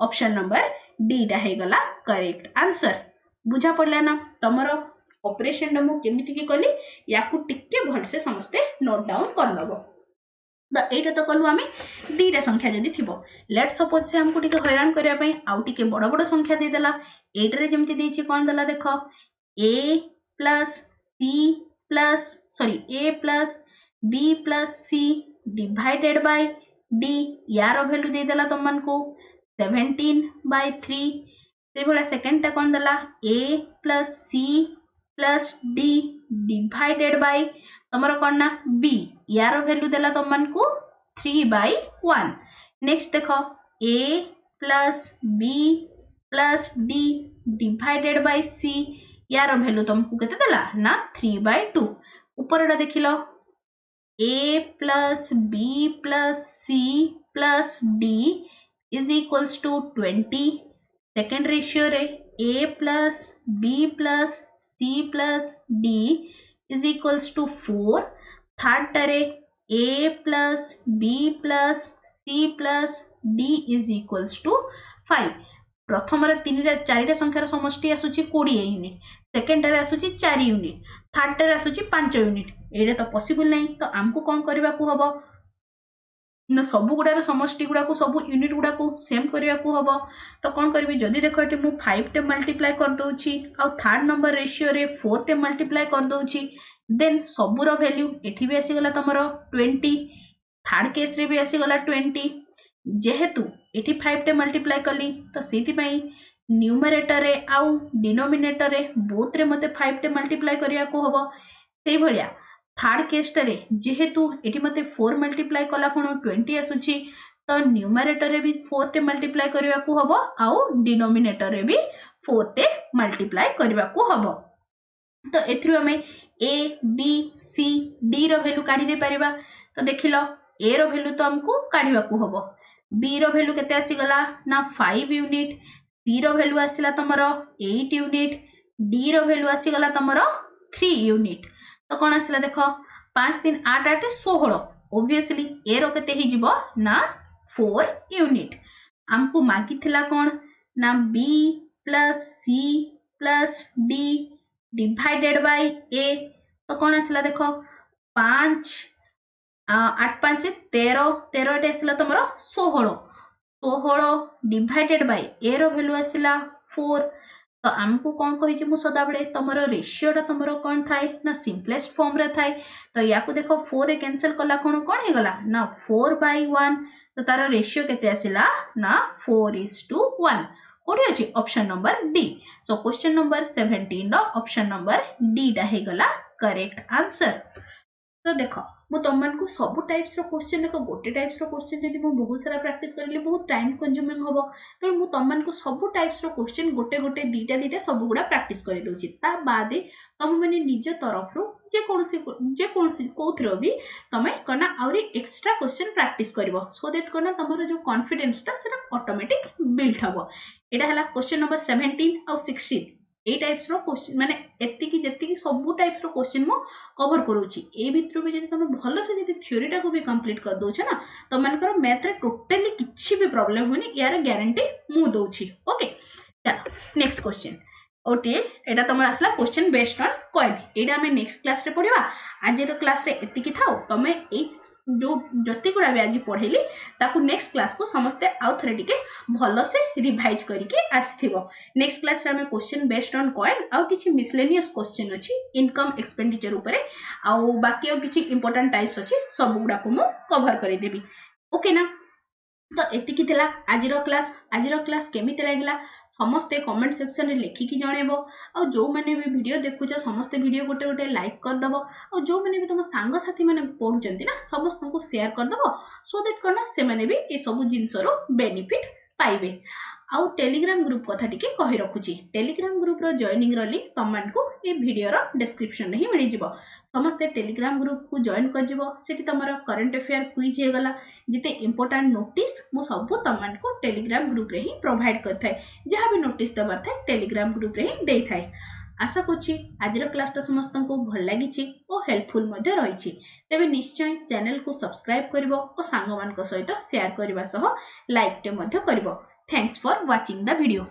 ऑप्शन नंबर डी टा हे गला करेक्ट आंसर बुझा पड़ला ना तमरो ऑपरेशन नमु केमिति की कली याकू टिके भल से समस्ते नोट डाउन कर दबो तो एटा तो कलु आमे दीटा संख्या जदी थिबो लेट सपोज से हमको टिके हैरान करिया पई आउ टिके बड़ बड़ संख्या दे देला एटा रे जेमति देछि कोन देला देखो a plus b plus c divided by d यार वैल्यू दे देला तुम मन को 17/3 से भला सेकंड टा कोन देला a plus c plus d divided by तमरो कोन ना b यार वैल्यू देला तुम मन को 3/1 नेक्स्ट देखो a plus b plus d divided by c यार वैल्यू तुमको केते देला ना 3/2 ऊपरटा देखिलो a plus b plus c plus d is equals to 20 second ratio रे a plus b plus c plus d is equals to 4 third टरे a plus b plus c plus d is equals to 5 प्रथम रे 4टा संख्यार समष्टि आसुची 20 unit second रे आसुची 4 unit third रे आसुची 5 यूनिट एटा तो पॉसिबल नहीं तो हमको कोन करबा को हबो ना सब गुडार समष्टि गुडा को सब यूनिट गुडा को सेम करिया को हबो तो कोन करबी जदी देखो एटी मु 5 टे मल्टीप्लाई कर दोउची आ थर्ड नंबर रेशियो रे 4 टे मल्टीप्लाई कर दोउची देन सबूर वैल्यू एठी भी आसीगला तमर 20 थर्ड केस रे भी आसीगला 20 जेहेतु एठी 5 टे मल्टीप्लाई कली तो सेति पई न्यूमरेटर रे आउ डिनोमिनेटर रे बोथ रे मते 5 टे मल्टीप्लाई करिया को हबो सेई भलिया थर्ड केस रे जेहेतु एठी मते 4 मल्टीप्लाई कला कोन 20 आसुची तो न्यूमरेटर रे भी 4 टे मल्टीप्लाई करिया को हबो आउ डिनोमिनेटर रे भी 4 टे मल्टीप्लाई करिया को हबो तो एथरु हमें ए बी सी डी रो वैल्यू काढी दे परिबा तो देखिलो ए रो वैल्यू तो हमको काढिबा को हबो बी रो वैल्यू केते आसी गला ना 5 यूनिट सी रो वैल्यू आसीला तमरो 8 यूनिट डी रो वैल्यू आसी गला तमरो 3 यूनिट तो कोन आसीला देखो 5 3 8 8 16 ऑब्वियसली ए रो केते ही जिवो ना 4 यूनिट हमको मागी थिला कोन ना B plus C plus D divided by A तो कौन आसला देखो 5 8 5 13 13 आसला तुम 16 16 डिवाइडेड बाय ए रो वैल्यू आसला 4 तो आमको कौन कहि मु सदा बळे तुमरो रेशियोटा तुमरो कौन थाए ना सिंपलेस्ट फॉर्म रे थाए तो याकू देखो 4 रे कैंसिल कला कोन कोन हे गला ना 4/1 तो तारो रेशियो केते आसला ना 4:1 कोठी अछि option number D so question number 17 रो ऑप्शन नंबर डी दा हे गला करेक्ट आंसर तो देखो मु तमन को सब टाइप्स रो क्वेश्चन देखो गोटे टाइप्स रो क्वेश्चन जदि मु बहुत सारा प्रैक्टिस करले बहुत टाइम कंज्यूमिंग होबो तो मु तमन को सब टाइप्स रो क्वेश्चन गोटे गोटे दीटा सब गुडा प्रैक्टिस करि दोछि ता बादे तम माने निज तरफ रो जे कोनसी कोथरो भी तमे कना आउरी एक्स्ट्रा क्वेश्चन प्रैक्टिस करबो सो दैट कना तमरो जो कॉन्फिडेंस ता सेटा ऑटोमेटिक बिल्ड हबो एटा हला क्वेश्चन नंबर 17 और 16 ए टाइप्स रो क्वेश्चन माने एत्ती की जत्ती की सब टाइप्स रो क्वेश्चन मो कवर करूची ए भितर भी जदि तुम भलो से जदि थ्योरीटा को भी कंप्लीट कर दोछ ना तो मानकर मैथ रे टोटली किछि भी प्रॉब्लम होनी यार गारंटी मु दोछि ओके चलो नेक्स्ट क्वेश्चन ओटे एटा तुम आसला क्वेश्चन बेस्ड ऑन कॉइन एटा हमें नेक्स्ट क्लास रे पढिबा आज रो क्लास रे एत्ती की थाओ तमे ए जो जति गुडा भी आज पढ़ेली ताकू नेक्स्ट क्लास को समस्ते आउ थरे टिके भलो से रिवाइज करके आस्थिबो नेक्स्ट क्लास रे हमें क्वेश्चन बेस्ड ऑन कॉइन आउ किछि मिसलेनियस क्वेश्चन अछि इनकम एक्सपेंडिचर ऊपर आउ बाकी और किछि इंपोर्टेंट टाइप्स अछि सब गुडा को मु कवर करि देबी ओके ना तो एति की थिला आज रो क्लास केमिते लागला समस्ते कमेंट सेक्शन रे लिखिकी जणेबो और जो माने भी वीडियो देखुछ समस्ते वीडियो गोटे गोटे लाइक कर दबो और जो माने भी तुम सांग साथी माने पढुचंती ना समस्त को शेयर कर दबो सो दैट करना से माने भी ए सब जिंस रो बेनिफिट पाइबे आउ टेलीग्राम ग्रुप कथा टिके कहि रखुची टेलीग्राम ग्रुप रो जॉइनिंग रो लिंक तमन को ए वीडियो रो डिस्क्रिप्शन रे ही मिलि जिवो समस्ते टेलीग्राम ग्रुप को जॉइन कर जिवो सेठी तमरो करंट अफेयर क्विज हे गला जिते इंपोर्टेंट नोटिस मु सब तमन को टेलीग्राम ग्रुप रे ही प्रोवाइड करथाय जहां भी नोटिस दबार थाय टेलीग्राम ग्रुप रे ही देई थाय आशा करछि आज रो क्लास समस्त को भल लागिछि और हेल्पफुल मध्ये रहिछि तेबे निश्चय चैनल को सब्सक्राइब करिवो और सांग मान को सहित शेयर करबा सह लाइक टे मध्ये करिवो thanks for watching the video.